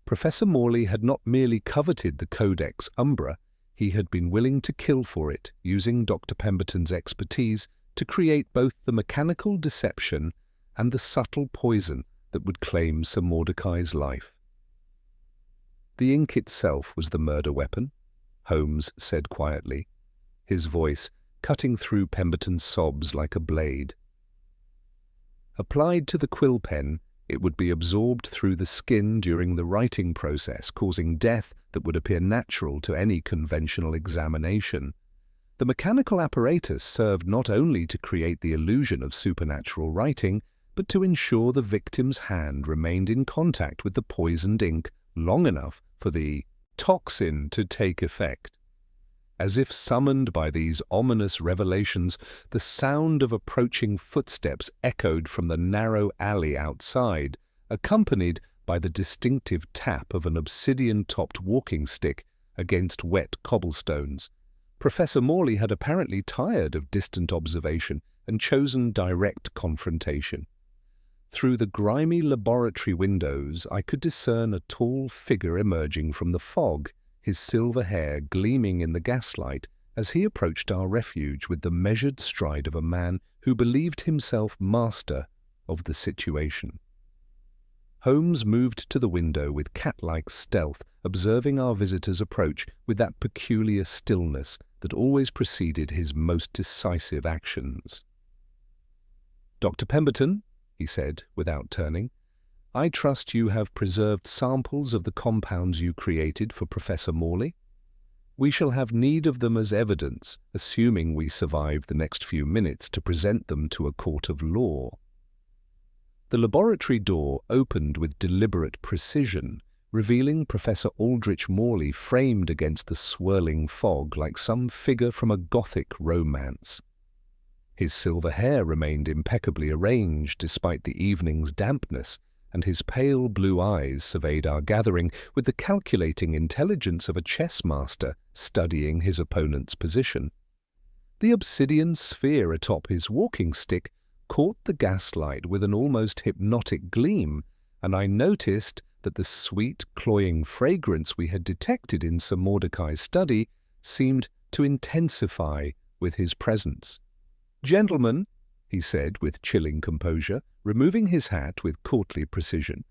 Professor Morley had not merely coveted the Codex Umbra, he had been willing to kill for it, using Dr. Pemberton's expertise to create both the mechanical deception and the subtle poison that would claim Sir Mordecai's life. "The ink itself was the murder weapon," Holmes said quietly, his voice cutting through Pemberton's sobs like a blade. "Applied to the quill pen, it would be absorbed through the skin during the writing process, causing death that would appear natural to any conventional examination. The mechanical apparatus served not only to create the illusion of supernatural writing, but to ensure the victim's hand remained in contact with the poisoned ink long enough for the toxin to take effect. As if summoned by these ominous revelations, the sound of approaching footsteps echoed from the narrow alley outside, accompanied by the distinctive tap of an obsidian-topped walking stick against wet cobblestones. Professor Morley had apparently tired of distant observation and chosen direct confrontation. Through the grimy laboratory windows, I could discern a tall figure emerging from the fog, his silver hair gleaming in the gaslight as he approached our refuge with the measured stride of a man who believed himself master of the situation. Holmes moved to the window with cat-like stealth, observing our visitor's approach with that peculiar stillness that always preceded his most decisive actions. "Dr. Pemberton," he said, without turning, "I trust you have preserved samples of the compounds you created for Professor Morley. We shall have need of them as evidence, assuming we survive the next few minutes to present them to a court of law." The laboratory door opened with deliberate precision, revealing Professor Aldrich Morley framed against the swirling fog like some figure from a Gothic romance. His silver hair remained impeccably arranged despite the evening's dampness, and his pale blue eyes surveyed our gathering with the calculating intelligence of a chess master studying his opponent's position. The obsidian sphere atop his walking stick caught the gaslight with an almost hypnotic gleam, and I noticed that the sweet, cloying fragrance we had detected in Sir Mordecai's study seemed to intensify with his presence. "Gentlemen," he said with chilling composure, removing his hat with courtly precision,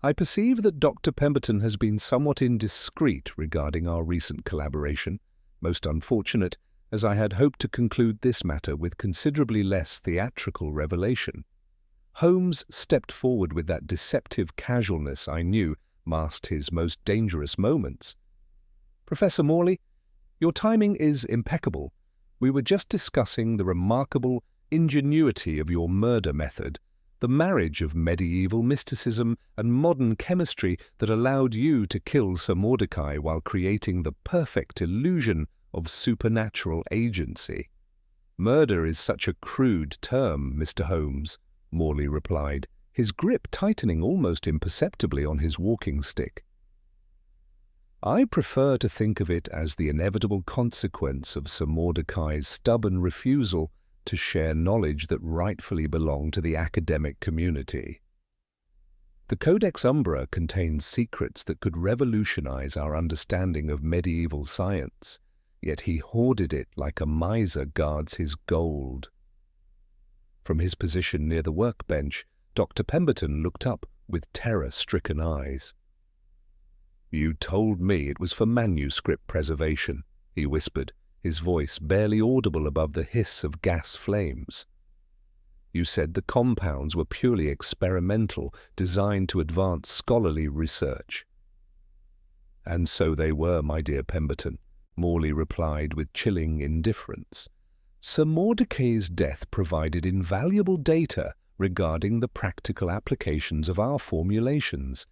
"I perceive that Dr. Pemberton has been somewhat indiscreet regarding our recent collaboration. Most unfortunate, as I had hoped to conclude this matter with considerably less theatrical revelation." Holmes stepped forward with that deceptive casualness I knew masked his most dangerous moments. "Professor Morley, your timing is impeccable. We were just discussing the remarkable ingenuity of your murder method, the marriage of medieval mysticism and modern chemistry that allowed you to kill Sir Mordecai while creating the perfect illusion of supernatural agency." "Murder is such a crude term, Mr. Holmes," Morley replied, his grip tightening almost imperceptibly on his walking stick. "I prefer to think of it as the inevitable consequence of Sir Mordecai's stubborn refusal to share knowledge that rightfully belonged to the academic community. The Codex Umbra contains secrets that could revolutionize our understanding of medieval science, yet he hoarded it like a miser guards his gold." From his position near the workbench, Dr. Pemberton looked up with terror-stricken eyes. "You told me it was for manuscript preservation," he whispered, his voice barely audible above the hiss of gas flames. "You said the compounds were purely experimental, designed to advance scholarly research." "And so they were, my dear Pemberton," Morley replied with chilling indifference. "Sir Mordecai's death provided invaluable data regarding the practical applications of our formulations.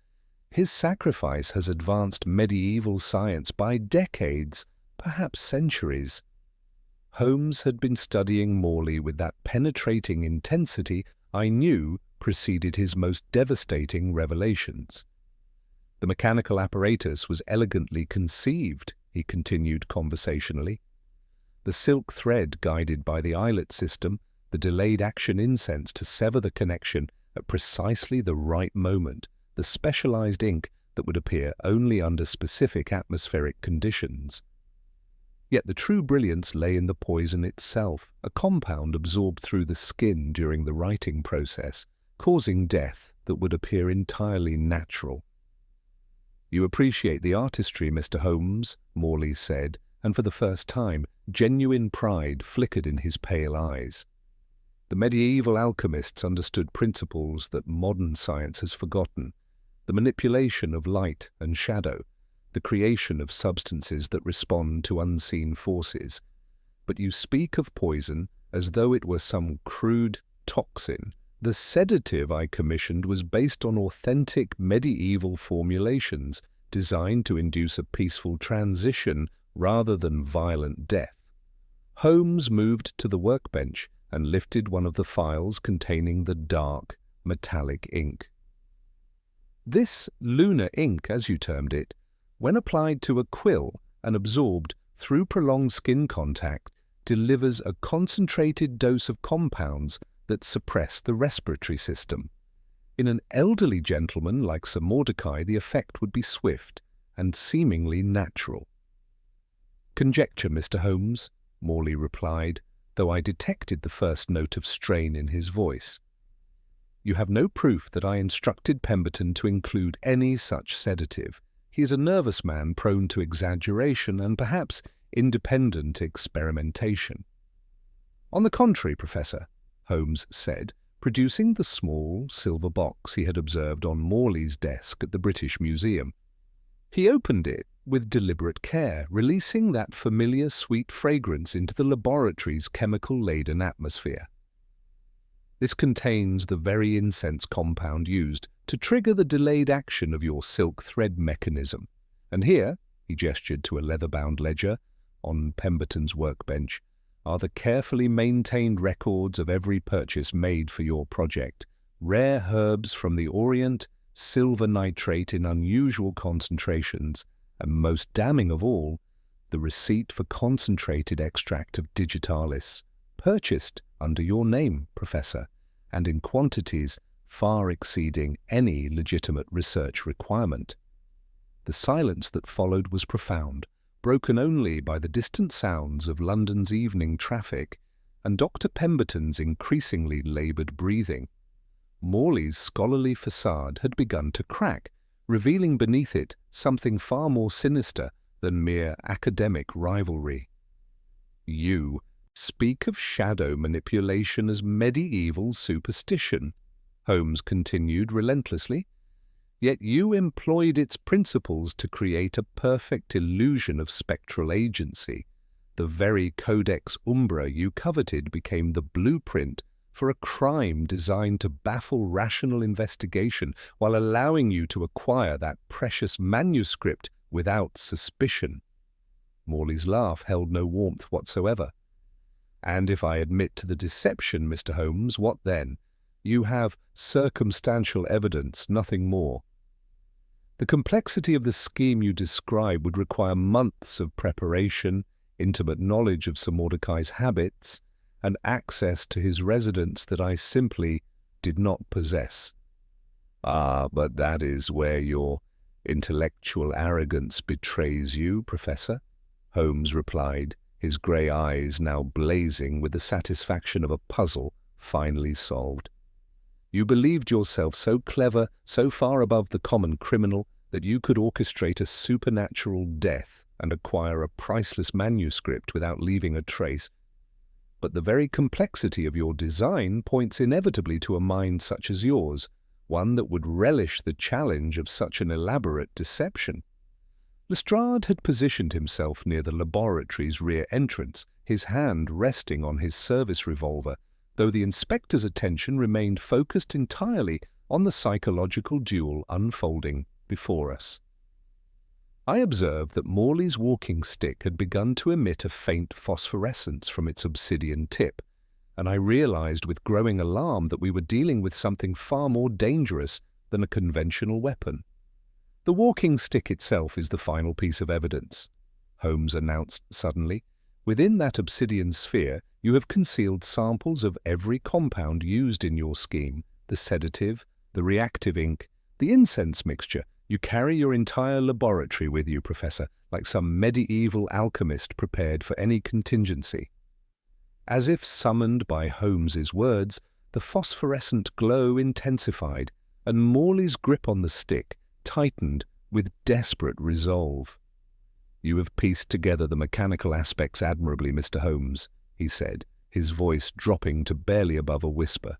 His sacrifice has advanced medieval science by decades, perhaps centuries." Holmes had been studying Morley with that penetrating intensity I knew preceded his most devastating revelations. "The mechanical apparatus was elegantly conceived," he continued conversationally. "The silk thread guided by the eyelet system, the delayed action incense to sever the connection at precisely the right moment, the specialized ink that would appear only under specific atmospheric conditions. Yet the true brilliance lay in the poison itself, a compound absorbed through the skin during the writing process, causing death that would appear entirely natural." "You appreciate the artistry, Mr. Holmes," Morley said, and for the first time, genuine pride flickered in his pale eyes. "The medieval alchemists understood principles that modern science has forgotten, the manipulation of light and shadow, the creation of substances that respond to unseen forces. But you speak of poison as though it were some crude toxin. The sedative I commissioned was based on authentic medieval formulations designed to induce a peaceful transition rather than violent death." Holmes moved to the workbench and lifted one of the files containing the dark, metallic ink. "This lunar ink, as you termed it, when applied to a quill and absorbed through prolonged skin contact, delivers a concentrated dose of compounds that suppress the respiratory system. In an elderly gentleman like Sir Mordecai, the effect would be swift and seemingly natural." "Conjecture, Mr. Holmes," Morley replied, though I detected the first note of strain in his voice. You have no proof that I instructed Pemberton to include any such sedative. He is a nervous man prone to exaggeration and perhaps independent experimentation. On the contrary, Professor, Holmes said, producing the small silver box he had observed on Morley's desk at the British Museum. He opened it with deliberate care, releasing that familiar sweet fragrance into the laboratory's chemical-laden atmosphere. This contains the very incense compound used to trigger the delayed action of your silk thread mechanism. And here, he gestured to a leather-bound ledger on Pemberton's workbench, are the carefully maintained records of every purchase made for your project. Rare herbs from the Orient, silver nitrate in unusual concentrations, and most damning of all, the receipt for concentrated extract of digitalis, purchased under your name, Professor, and in quantities far exceeding any legitimate research requirement. The silence that followed was profound, broken only by the distant sounds of London's evening traffic and Dr. Pemberton's increasingly laboured breathing. Morley's scholarly facade had begun to crack, revealing beneath it something far more sinister than mere academic rivalry. You speak of shadow manipulation as medieval superstition, Holmes continued relentlessly. Yet you employed its principles to create a perfect illusion of spectral agency. The very Codex Umbra you coveted became the blueprint for a crime designed to baffle rational investigation while allowing you to acquire that precious manuscript without suspicion. Morley's laugh held no warmth whatsoever. And if I admit to the deception, Mr. Holmes, what then? You have circumstantial evidence, nothing more. The complexity of the scheme you describe would require months of preparation, intimate knowledge of Sir Mordecai's habits, and access to his residence that I simply did not possess. Ah, but that is where your intellectual arrogance betrays you, Professor, Holmes replied, his grey eyes now blazing with the satisfaction of a puzzle finally solved. You believed yourself so clever, so far above the common criminal, that you could orchestrate a supernatural death and acquire a priceless manuscript without leaving a trace. But the very complexity of your design points inevitably to a mind such as yours, one that would relish the challenge of such an elaborate deception. Lestrade had positioned himself near the laboratory's rear entrance, his hand resting on his service revolver, though the inspector's attention remained focused entirely on the psychological duel unfolding before us. I observed that Morley's walking stick had begun to emit a faint phosphorescence from its obsidian tip, and I realized with growing alarm that we were dealing with something far more dangerous than a conventional weapon. The walking stick itself is the final piece of evidence, Holmes announced suddenly. Within that obsidian sphere, you have concealed samples of every compound used in your scheme, the sedative, the reactive ink, the incense mixture. You carry your entire laboratory with you, Professor, like some medieval alchemist prepared for any contingency. As if summoned by Holmes's words, the phosphorescent glow intensified, and Morley's grip on the stick tightened with desperate resolve. You have pieced together the mechanical aspects admirably, Mr. Holmes, he said, his voice dropping to barely above a whisper.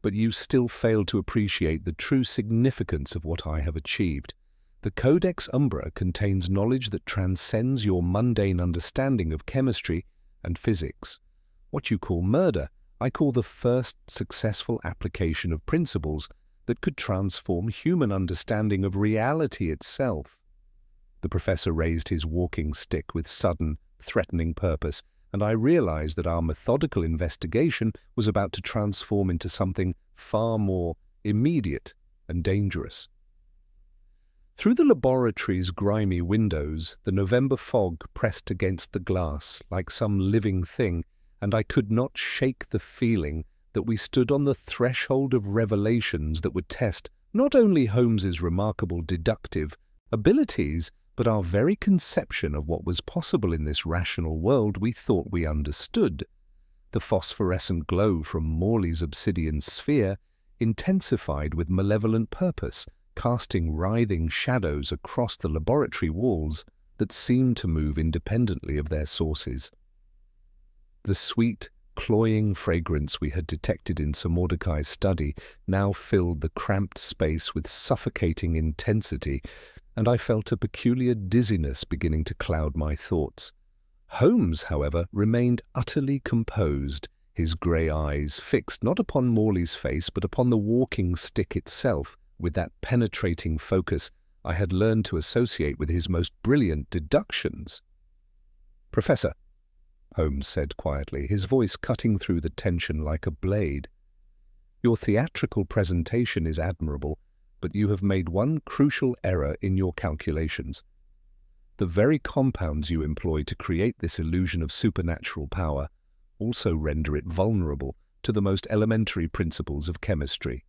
But you still fail to appreciate the true significance of what I have achieved. The Codex Umbra contains knowledge that transcends your mundane understanding of chemistry and physics. What you call murder, I call the first successful application of principles that could transform human understanding of reality itself. The professor raised his walking stick with sudden, threatening purpose, and I realized that our methodical investigation was about to transform into something far more immediate and dangerous. Through the laboratory's grimy windows, the November fog pressed against the glass like some living thing, and I could not shake the feeling that we stood on the threshold of revelations that would test not only Holmes's remarkable deductive abilities, but our very conception of what was possible in this rational world we thought we understood. The phosphorescent glow from Morley's obsidian sphere intensified with malevolent purpose, casting writhing shadows across the laboratory walls that seemed to move independently of their sources. The sweet, cloying fragrance we had detected in Sir Mordecai's study now filled the cramped space with suffocating intensity, and I felt a peculiar dizziness beginning to cloud my thoughts. Holmes, however, remained utterly composed, his grey eyes fixed not upon Morley's face but upon the walking stick itself, with that penetrating focus I had learned to associate with his most brilliant deductions. "Professor," Holmes said quietly, his voice cutting through the tension like a blade, "your theatrical presentation is admirable, but you have made one crucial error in your calculations. The very compounds you employ to create this illusion of supernatural power also render it vulnerable to the most elementary principles of chemistry."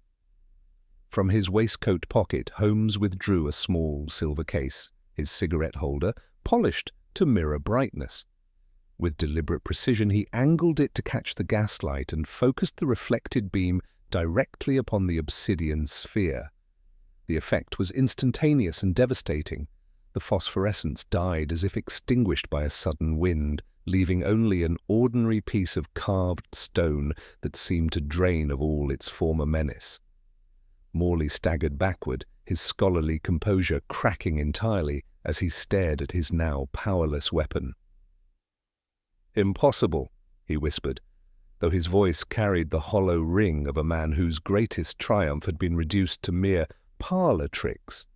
From his waistcoat pocket, Holmes withdrew a small silver case, his cigarette holder polished to mirror brightness. With deliberate precision, he angled it to catch the gaslight and focused the reflected beam directly upon the obsidian sphere. The effect was instantaneous and devastating. The phosphorescence died as if extinguished by a sudden wind, leaving only an ordinary piece of carved stone that seemed to drain of all its former menace. Morley staggered backward, his scholarly composure cracking entirely as he stared at his now powerless weapon. "Impossible," he whispered, though his voice carried the hollow ring of a man whose greatest triumph had been reduced to mere parlour tricks.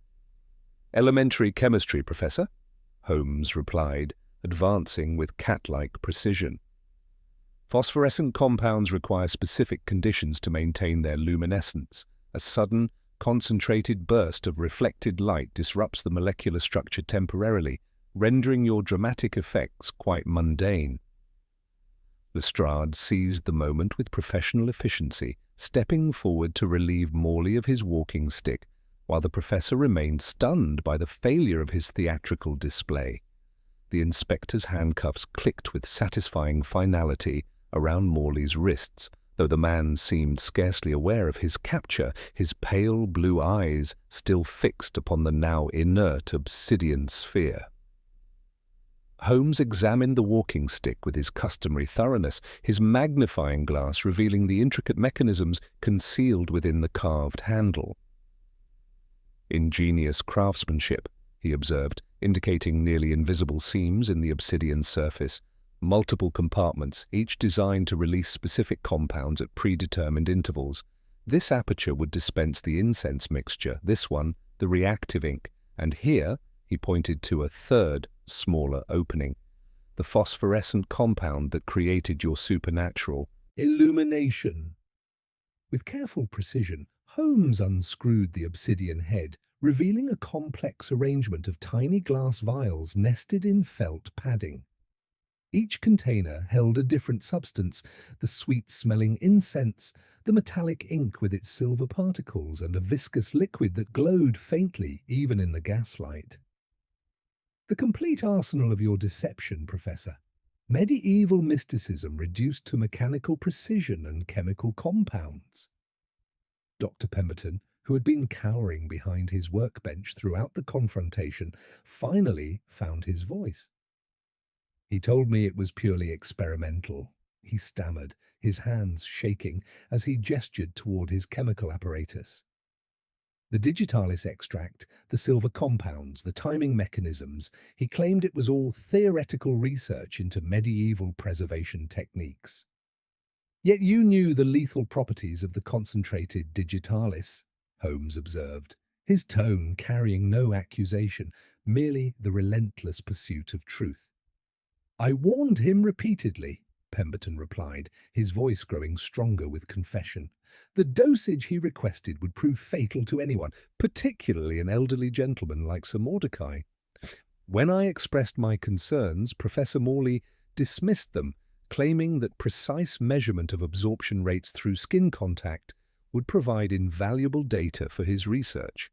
"Elementary chemistry, Professor," Holmes replied, advancing with cat-like precision. "Phosphorescent compounds require specific conditions to maintain their luminescence. A sudden, concentrated burst of reflected light disrupts the molecular structure temporarily, rendering your dramatic effects quite mundane." Lestrade seized the moment with professional efficiency, stepping forward to relieve Morley of his walking stick, while the professor remained stunned by the failure of his theatrical display. The inspector's handcuffs clicked with satisfying finality around Morley's wrists, though the man seemed scarcely aware of his capture, his pale blue eyes still fixed upon the now inert obsidian sphere. Holmes examined the walking stick with his customary thoroughness, his magnifying glass revealing the intricate mechanisms concealed within the carved handle. "Ingenious craftsmanship," he observed, indicating nearly invisible seams in the obsidian surface. "Multiple compartments, each designed to release specific compounds at predetermined intervals. This aperture would dispense the incense mixture, this one, the reactive ink, and here," he pointed to a third, smaller opening, "the phosphorescent compound that created your supernatural illumination." With careful precision, Holmes unscrewed the obsidian head, revealing a complex arrangement of tiny glass vials nested in felt padding. Each container held a different substance, the sweet-smelling incense, the metallic ink with its silver particles, and a viscous liquid that glowed faintly even in the gaslight. "The complete arsenal of your deception, Professor. Medieval mysticism reduced to mechanical precision and chemical compounds." Dr. Pemberton, who had been cowering behind his workbench throughout the confrontation, finally found his voice. "He told me it was purely experimental," he stammered, his hands shaking as he gestured toward his chemical apparatus. The digitalis extract, the silver compounds, the timing mechanisms, he claimed it was all theoretical research into medieval preservation techniques. "Yet you knew the lethal properties of the concentrated digitalis," Holmes observed, his tone carrying no accusation, merely the relentless pursuit of truth. "I warned him repeatedly," Pemberton replied, his voice growing stronger with confession. "The dosage he requested would prove fatal to anyone, particularly an elderly gentleman like Sir Mordecai. When I expressed my concerns, Professor Morley dismissed them, claiming that precise measurement of absorption rates through skin contact would provide invaluable data for his research.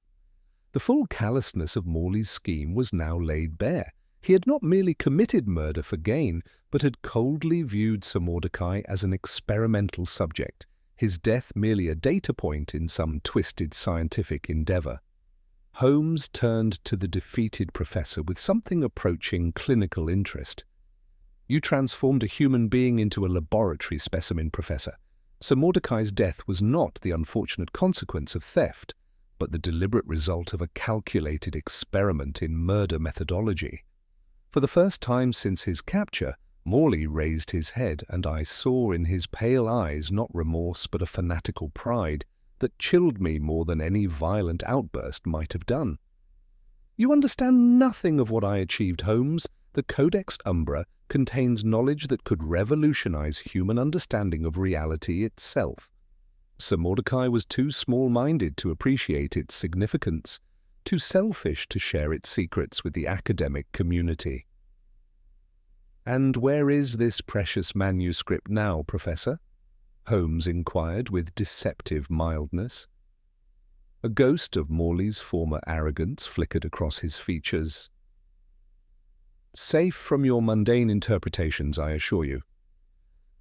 The full callousness of Morley's scheme was now laid bare. He had not merely committed murder for gain, but had coldly viewed Sir Mordecai as an experimental subject, his death merely a data point in some twisted scientific endeavour. Holmes turned to the defeated professor with something approaching clinical interest. "You transformed a human being into a laboratory specimen, Professor. Sir Mordecai's death was not the unfortunate consequence of theft, but the deliberate result of a calculated experiment in murder methodology." For the first time since his capture, Morley raised his head, and I saw in his pale eyes not remorse but a fanatical pride that chilled me more than any violent outburst might have done. "You understand nothing of what I achieved, Holmes. The Codex Umbra contains knowledge that could revolutionize human understanding of reality itself. Sir Mordecai was too small-minded to appreciate its significance, too selfish to share its secrets with the academic community." "And where is this precious manuscript now, Professor?" Holmes inquired with deceptive mildness. A ghost of Morley's former arrogance flickered across his features. "Safe from your mundane interpretations, I assure you.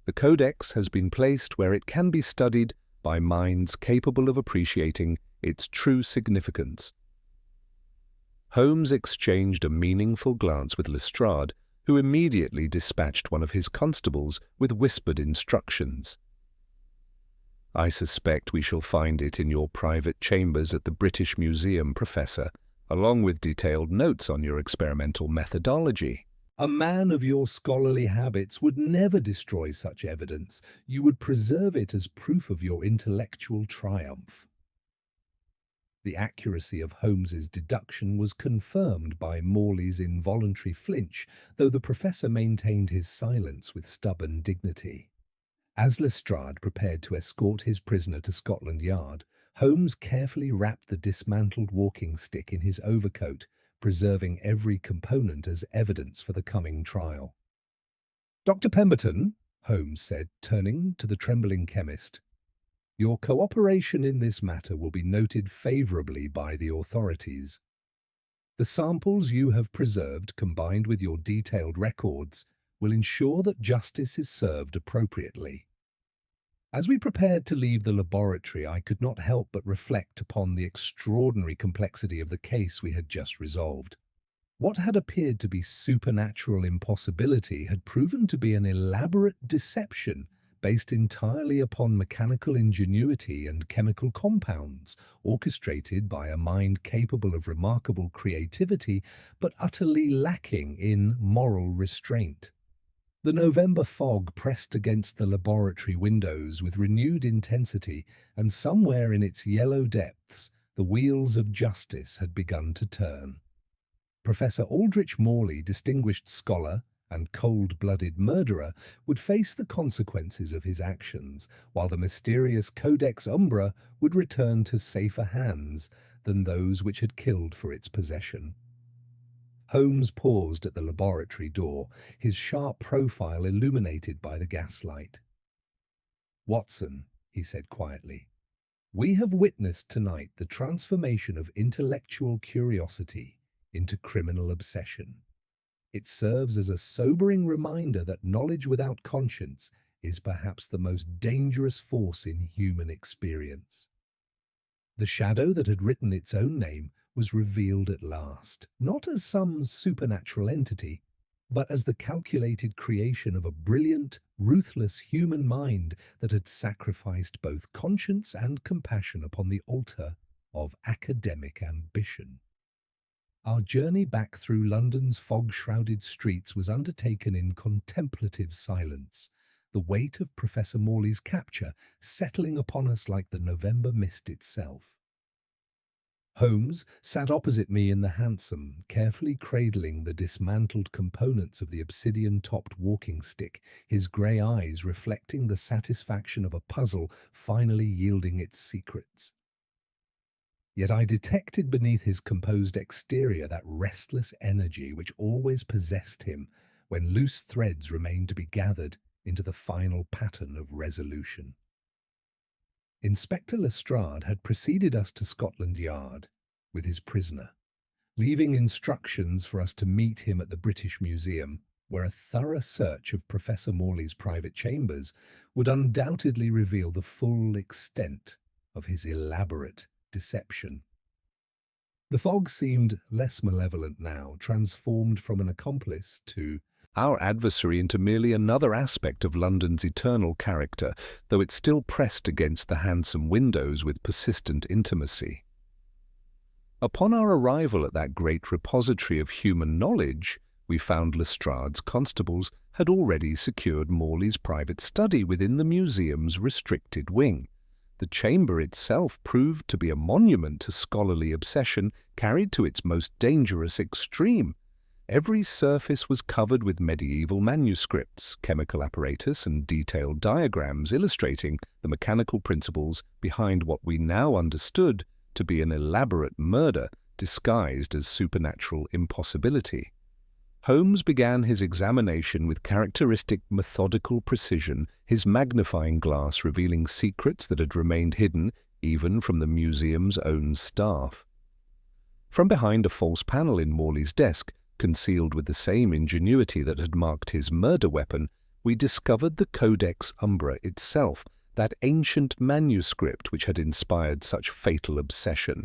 The Codex has been placed where it can be studied by minds capable of appreciating its true significance." Holmes exchanged a meaningful glance with Lestrade, who immediately dispatched one of his constables with whispered instructions. "I suspect we shall find it in your private chambers at the British Museum, Professor, along with detailed notes on your experimental methodology." "A man of your scholarly habits would never destroy such evidence. You would preserve it as proof of your intellectual triumph." The accuracy of Holmes's deduction was confirmed by Morley's involuntary flinch, though the professor maintained his silence with stubborn dignity. As Lestrade prepared to escort his prisoner to Scotland Yard, Holmes carefully wrapped the dismantled walking stick in his overcoat, preserving every component as evidence for the coming trial. "Dr. Pemberton," Holmes said, turning to the trembling chemist, "your cooperation in this matter will be noted favourably by the authorities. The samples you have preserved, combined with your detailed records, will ensure that justice is served appropriately." As we prepared to leave the laboratory, I could not help but reflect upon the extraordinary complexity of the case we had just resolved. What had appeared to be supernatural impossibility had proven to be an elaborate deception based entirely upon mechanical ingenuity and chemical compounds, orchestrated by a mind capable of remarkable creativity but utterly lacking in moral restraint. The November fog pressed against the laboratory windows with renewed intensity, and somewhere in its yellow depths the wheels of justice had begun to turn. Professor Aldrich Morley, distinguished scholar and cold-blooded murderer, would face the consequences of his actions, while the mysterious Codex Umbra would return to safer hands than those which had killed for its possession. Holmes paused at the laboratory door, his sharp profile illuminated by the gaslight. "Watson," he said quietly, "we have witnessed tonight the transformation of intellectual curiosity into criminal obsession. It serves as a sobering reminder that knowledge without conscience is perhaps the most dangerous force in human experience." The shadow that had written its own name was revealed at last, not as some supernatural entity, but as the calculated creation of a brilliant, ruthless human mind that had sacrificed both conscience and compassion upon the altar of academic ambition. Our journey back through London's fog-shrouded streets was undertaken in contemplative silence, the weight of Professor Morley's capture settling upon us like the November mist itself. Holmes sat opposite me in the hansom, carefully cradling the dismantled components of the obsidian-topped walking stick, his grey eyes reflecting the satisfaction of a puzzle finally yielding its secrets. Yet I detected beneath his composed exterior that restless energy which always possessed him when loose threads remained to be gathered into the final pattern of resolution. Inspector Lestrade had preceded us to Scotland Yard with his prisoner, leaving instructions for us to meet him at the British Museum, where a thorough search of Professor Morley's private chambers would undoubtedly reveal the full extent of his elaborate deception. The fog seemed less malevolent now, transformed from an accomplice to our adversary into merely another aspect of London's eternal character, though it still pressed against the handsome windows with persistent intimacy. Upon our arrival at that great repository of human knowledge, we found Lestrade's constables had already secured Morley's private study within the museum's restricted wing. The chamber itself proved to be a monument to scholarly obsession carried to its most dangerous extreme. Every surface was covered with medieval manuscripts, chemical apparatus, and detailed diagrams illustrating the mechanical principles behind what we now understood to be an elaborate murder disguised as supernatural impossibility. Holmes began his examination with characteristic methodical precision, his magnifying glass revealing secrets that had remained hidden even from the museum's own staff. From behind a false panel in Morley's desk, concealed with the same ingenuity that had marked his murder weapon, we discovered the Codex Umbra itself, that ancient manuscript which had inspired such fatal obsession.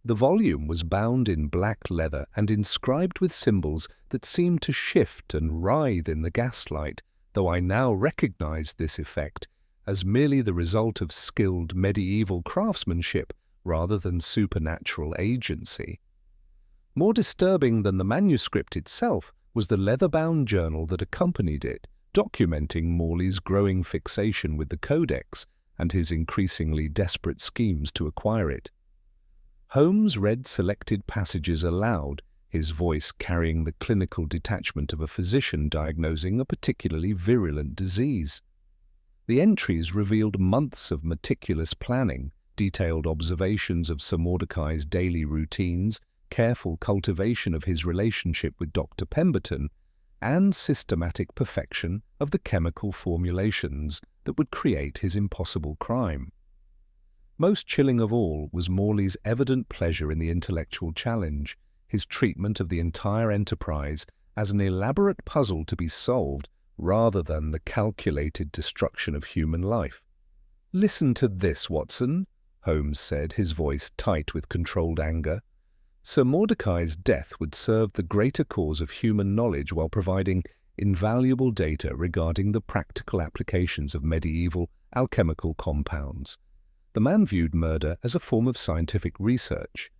The volume was bound in black leather and inscribed with symbols that seemed to shift and writhe in the gaslight, though I now recognized this effect as merely the result of skilled medieval craftsmanship rather than supernatural agency. More disturbing than the manuscript itself was the leather-bound journal that accompanied it, documenting Morley's growing fixation with the Codex and his increasingly desperate schemes to acquire it. Holmes read selected passages aloud, his voice carrying the clinical detachment of a physician diagnosing a particularly virulent disease. The entries revealed months of meticulous planning, detailed observations of Sir Mordecai's daily routines, careful cultivation of his relationship with Dr. Pemberton, and systematic perfection of the chemical formulations that would create his impossible crime. Most chilling of all was Morley's evident pleasure in the intellectual challenge, his treatment of the entire enterprise as an elaborate puzzle to be solved rather than the calculated destruction of human life. "Listen to this, Watson," Holmes said, his voice tight with controlled anger. "Sir Mordecai's death would serve the greater cause of human knowledge while providing invaluable data regarding the practical applications of medieval alchemical compounds. The man viewed murder as a form of scientific research.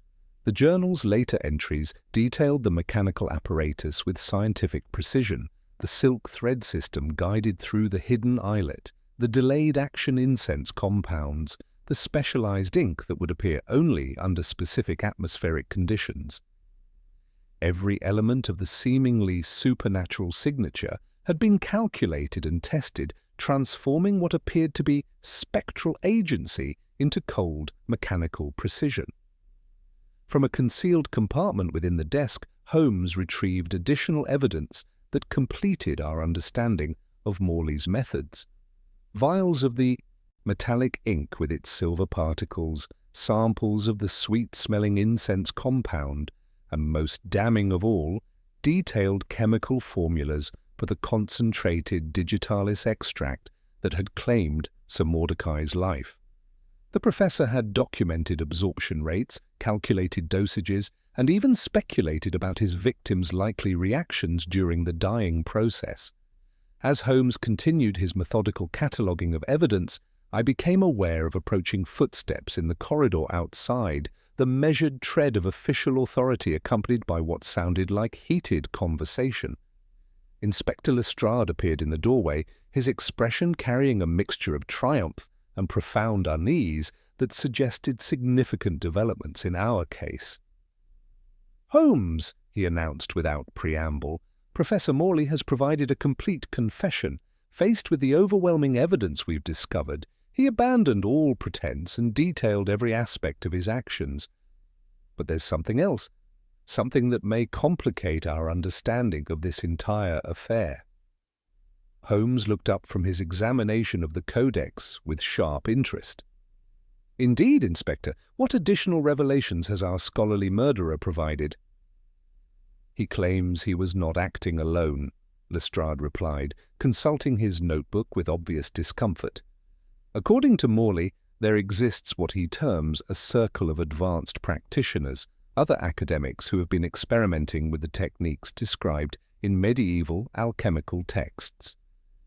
The journal's later entries detailed the mechanical apparatus with scientific precision, the silk thread system guided through the hidden eyelet, the delayed action incense compounds, the specialized ink that would appear only under specific atmospheric conditions. Every element of the seemingly supernatural signature had been calculated and tested, transforming what appeared to be spectral agency into cold, mechanical precision. From a concealed compartment within the desk, Holmes retrieved additional evidence that completed our understanding of Morley's methods. Vials of the metallic ink with its silver particles, samples of the sweet-smelling incense compound, and most damning of all, detailed chemical formulas for the concentrated digitalis extract that had claimed Sir Mordecai's life. The professor had documented absorption rates, calculated dosages, and even speculated about his victim's likely reactions during the dying process. As Holmes continued his methodical cataloguing of evidence, I became aware of approaching footsteps in the corridor outside, the measured tread of official authority accompanied by what sounded like heated conversation. Inspector Lestrade appeared in the doorway, his expression carrying a mixture of triumph and profound unease that suggested significant developments in our case. "Holmes," he announced without preamble, "Professor Morley has provided a complete confession. Faced with the overwhelming evidence we've discovered, he abandoned all pretense and detailed every aspect of his actions. But there's something else, something that may complicate our understanding of this entire affair." Holmes looked up from his examination of the Codex with sharp interest. "Indeed, Inspector, what additional revelations has our scholarly murderer provided?" "He claims he was not acting alone," Lestrade replied, consulting his notebook with obvious discomfort. According to Morley, there exists what he terms a circle of advanced practitioners, other academics who have been experimenting with the techniques described in medieval alchemical texts.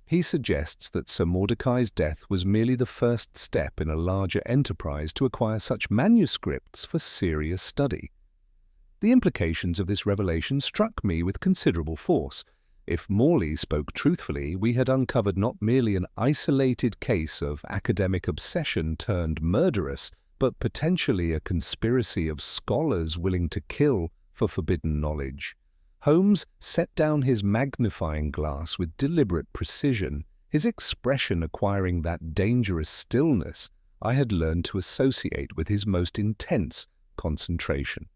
He suggests that Sir Mordecai's death was merely the first step in a larger enterprise to acquire such manuscripts for serious study. The implications of this revelation struck me with considerable force. If Morley spoke truthfully, we had uncovered not merely an isolated case of academic obsession turned murderous, but potentially a conspiracy of scholars willing to kill for forbidden knowledge. Holmes set down his magnifying glass with deliberate precision, his expression acquiring that dangerous stillness I had learned to associate with his most intense concentration.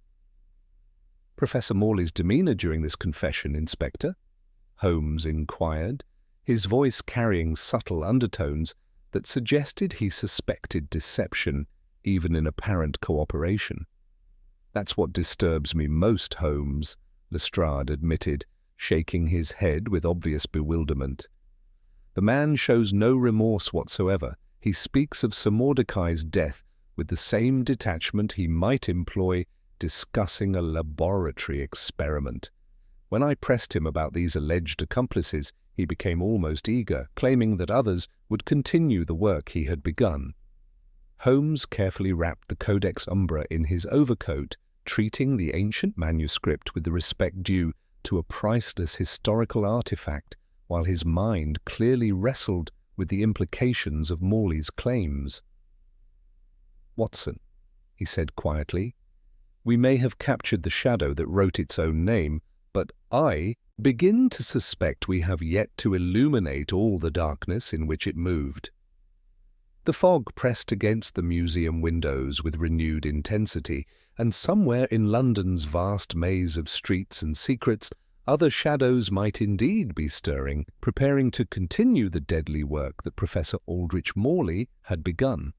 "Professor Morley's demeanour during this confession, Inspector?" Holmes inquired, his voice carrying subtle undertones that suggested he suspected deception, even in apparent cooperation. "That's what disturbs me most, Holmes," Lestrade admitted, shaking his head with obvious bewilderment. "The man shows no remorse whatsoever. He speaks of Sir Mordecai's death with the same detachment he might employ discussing a laboratory experiment. When I pressed him about these alleged accomplices, he became almost eager, claiming that others would continue the work he had begun." Holmes carefully wrapped the Codex Umbra in his overcoat, treating the ancient manuscript with the respect due to a priceless historical artifact, while his mind clearly wrestled with the implications of Morley's claims. "Watson," he said quietly, "we may have captured the shadow that wrote its own name, but I begin to suspect we have yet to illuminate all the darkness in which it moved." The fog pressed against the museum windows with renewed intensity, and somewhere in London's vast maze of streets and secrets, other shadows might indeed be stirring, preparing to continue the deadly work that Professor Aldrich Morley had begun.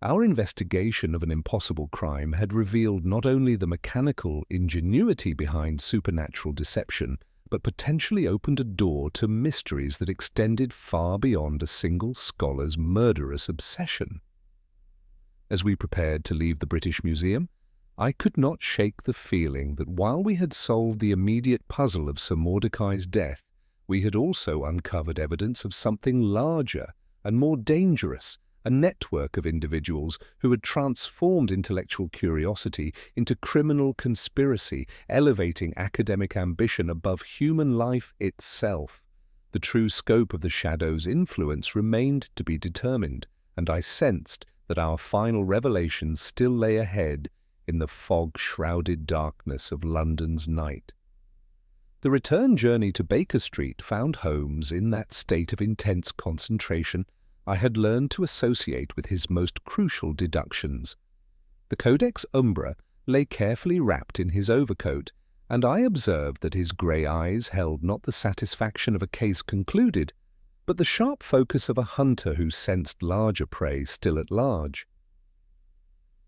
Our investigation of an impossible crime had revealed not only the mechanical ingenuity behind supernatural deception, but potentially opened a door to mysteries that extended far beyond a single scholar's murderous obsession. As we prepared to leave the British Museum, I could not shake the feeling that while we had solved the immediate puzzle of Sir Mordecai's death, we had also uncovered evidence of something larger and more dangerous, a network of individuals who had transformed intellectual curiosity into criminal conspiracy, elevating academic ambition above human life itself. The true scope of the shadow's influence remained to be determined, and I sensed that our final revelations still lay ahead in the fog-shrouded darkness of London's night. The return journey to Baker Street found Holmes in that state of intense concentration I had learned to associate with his most crucial deductions. The Codex Umbra lay carefully wrapped in his overcoat, and I observed that his grey eyes held not the satisfaction of a case concluded, but the sharp focus of a hunter who sensed larger prey still at large.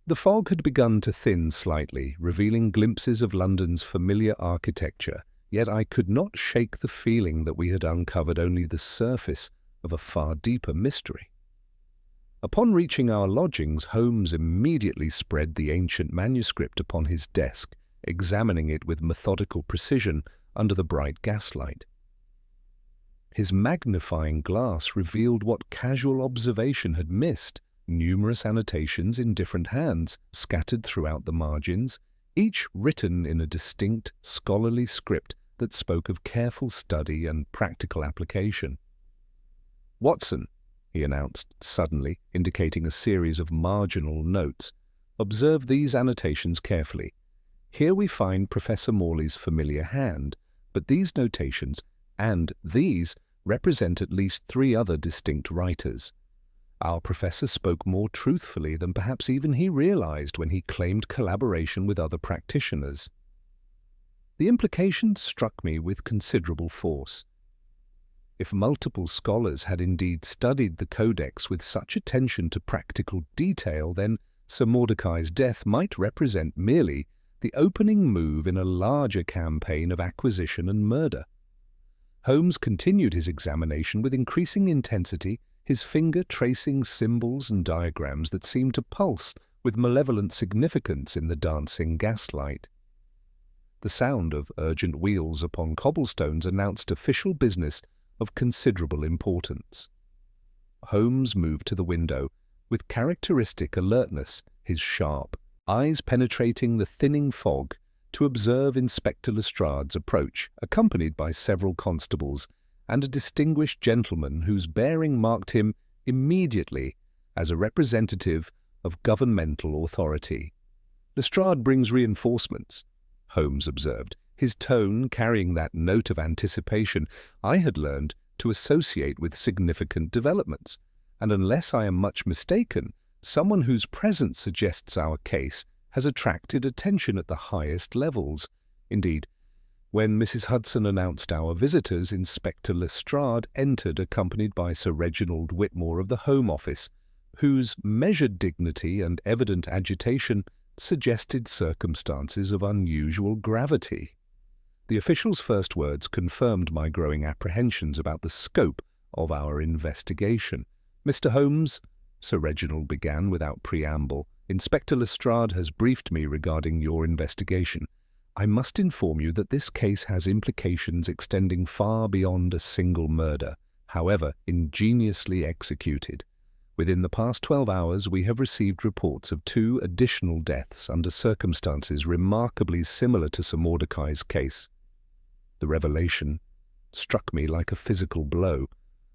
The fog had begun to thin slightly, revealing glimpses of London's familiar architecture, yet I could not shake the feeling that we had uncovered only the surface of a far deeper mystery. Upon reaching our lodgings, Holmes immediately spread the ancient manuscript upon his desk, examining it with methodical precision under the bright gaslight. His magnifying glass revealed what casual observation had missed: numerous annotations in different hands scattered throughout the margins, each written in a distinct scholarly script that spoke of careful study and practical application. "Watson," he announced suddenly, indicating a series of marginal notes, "observe these annotations carefully. Here we find Professor Morley's familiar hand, but these notations and these represent at least 3 other distinct writers. Our professor spoke more truthfully than perhaps even he realized when he claimed collaboration with other practitioners." The implication struck me with considerable force. If multiple scholars had indeed studied the Codex with such attention to practical detail, then Sir Mordecai's death might represent merely the opening move in a larger campaign of acquisition and murder. Holmes continued his examination with increasing intensity, his finger tracing symbols and diagrams that seemed to pulse with malevolent significance in the dancing gaslight. The sound of urgent wheels upon cobblestones announced official business of considerable importance. Holmes moved to the window, with characteristic alertness, his sharp eyes penetrating the thinning fog, to observe Inspector Lestrade's approach, accompanied by several constables and a distinguished gentleman whose bearing marked him immediately as a representative of governmental authority. "Lestrade brings reinforcements," Holmes observed, his tone carrying that note of anticipation I had learned to associate with significant developments, and unless I am much mistaken, someone whose presence suggests our case has attracted attention at the highest levels. Indeed, when Mrs. Hudson announced our visitors, Inspector Lestrade entered accompanied by Sir Reginald Whitmore of the Home Office, whose measured dignity and evident agitation suggested circumstances of unusual gravity. The official's first words confirmed my growing apprehensions about the scope of our investigation. "Mr. Holmes," Sir Reginald began without preamble, "Inspector Lestrade has briefed me regarding your investigation. I must inform you that this case has implications extending far beyond a single murder, however ingeniously executed. Within the past 12 hours we have received reports of 2 additional deaths under circumstances remarkably similar to Sir Mordecai's case." The revelation struck me like a physical blow.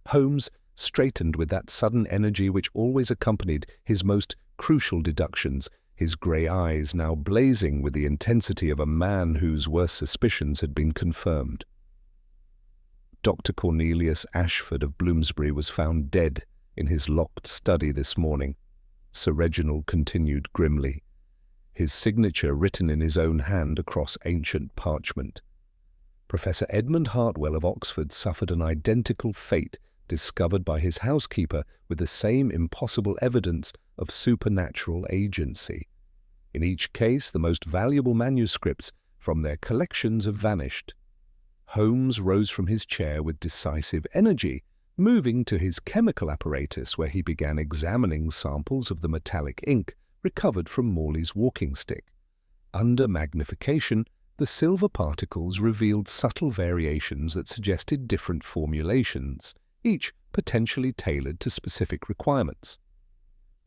Holmes straightened with that sudden energy which always accompanied his most crucial deductions, his grey eyes now blazing with the intensity of a man whose worst suspicions had been confirmed. "Dr. Cornelius Ashford of Bloomsbury was found dead in his locked study this morning," Sir Reginald continued grimly, his signature written in his own hand across ancient parchment. "Professor Edmund Hartwell of Oxford suffered an identical fate discovered by his housekeeper with the same impossible evidence of supernatural agency. In each case, the most valuable manuscripts from their collections have vanished." Holmes rose from his chair with decisive energy, moving to his chemical apparatus where he began examining samples of the metallic ink recovered from Morley's walking stick. Under magnification, the silver particles revealed subtle variations that suggested different formulations, each potentially tailored to specific requirements.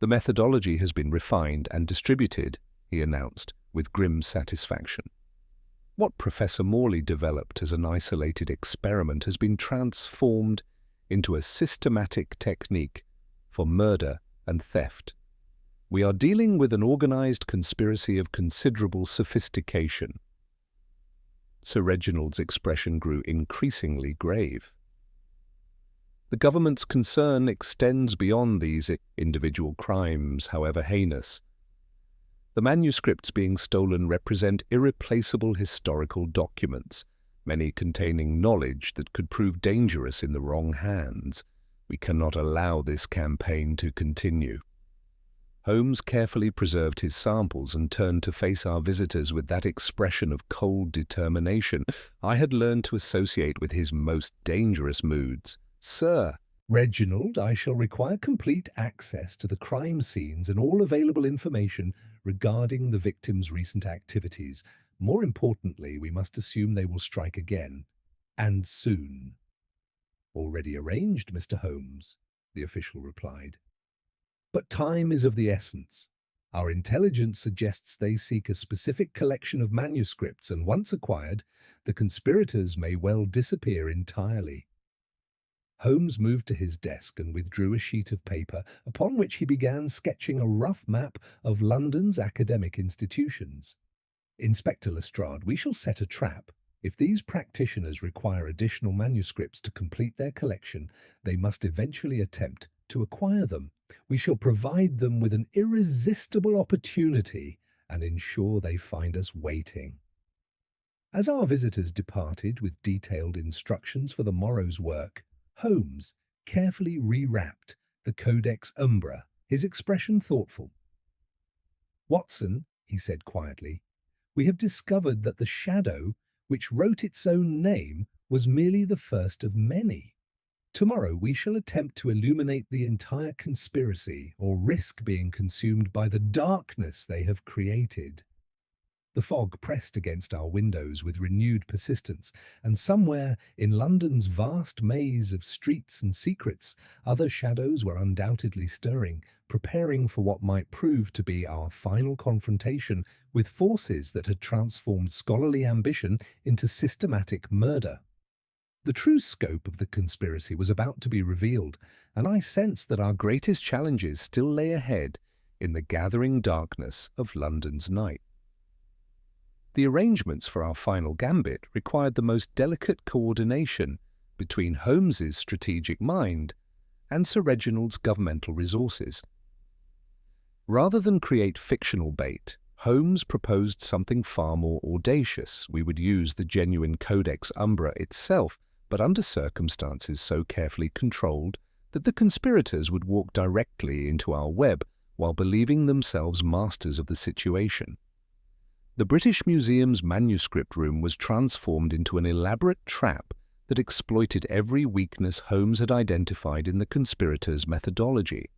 "The methodology has been refined and distributed," he announced with grim satisfaction. "What Professor Morley developed as an isolated experiment has been transformed into a systematic technique for murder and theft. We are dealing with an organized conspiracy of considerable sophistication." Sir Reginald's expression grew increasingly grave. "The government's concern extends beyond these individual crimes, however heinous. The manuscripts being stolen represent irreplaceable historical documents, many containing knowledge that could prove dangerous in the wrong hands. We cannot allow this campaign to continue." Holmes carefully preserved his samples and turned to face our visitors with that expression of cold determination I had learned to associate with his most dangerous moods. "Sir," "Reginald, I shall require complete access to the crime scenes and all available information regarding the victim's recent activities. More importantly, we must assume they will strike again, and soon." "Already arranged, Mr. Holmes," the official replied. "But time is of the essence. Our intelligence suggests they seek a specific collection of manuscripts, and once acquired, the conspirators may well disappear entirely." Holmes moved to his desk and withdrew a sheet of paper, upon which he began sketching a rough map of London's academic institutions. "Inspector Lestrade, we shall set a trap. If these practitioners require additional manuscripts to complete their collection, they must eventually attempt to acquire them. We shall provide them with an irresistible opportunity and ensure they find us waiting." As our visitors departed with detailed instructions for the morrow's work, Holmes carefully rewrapped the Codex Umbra, his expression thoughtful. "Watson," he said quietly, "we have discovered that the shadow, which wrote its own name, was merely the first of many. Tomorrow we shall attempt to illuminate the entire conspiracy, or risk being consumed by the darkness they have created. The fog pressed against our windows with renewed persistence, and somewhere in London's vast maze of streets and secrets, other shadows were undoubtedly stirring, preparing for what might prove to be our final confrontation with forces that had transformed scholarly ambition into systematic murder. The true scope of the conspiracy was about to be revealed, and I sensed that our greatest challenges still lay ahead in the gathering darkness of London's night. The arrangements for our final gambit required the most delicate coordination between Holmes's strategic mind and Sir Reginald's governmental resources. Rather than create fictional bait, Holmes proposed something far more audacious. We would use the genuine Codex Umbra itself, but under circumstances so carefully controlled that the conspirators would walk directly into our web while believing themselves masters of the situation. The British Museum's manuscript room was transformed into an elaborate trap that exploited every weakness Holmes had identified in the conspirators' methodology.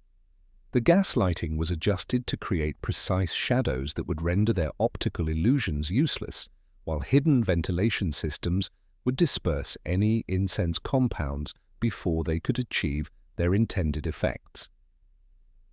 The gaslighting was adjusted to create precise shadows that would render their optical illusions useless, while hidden ventilation systems would disperse any incense compounds before they could achieve their intended effects.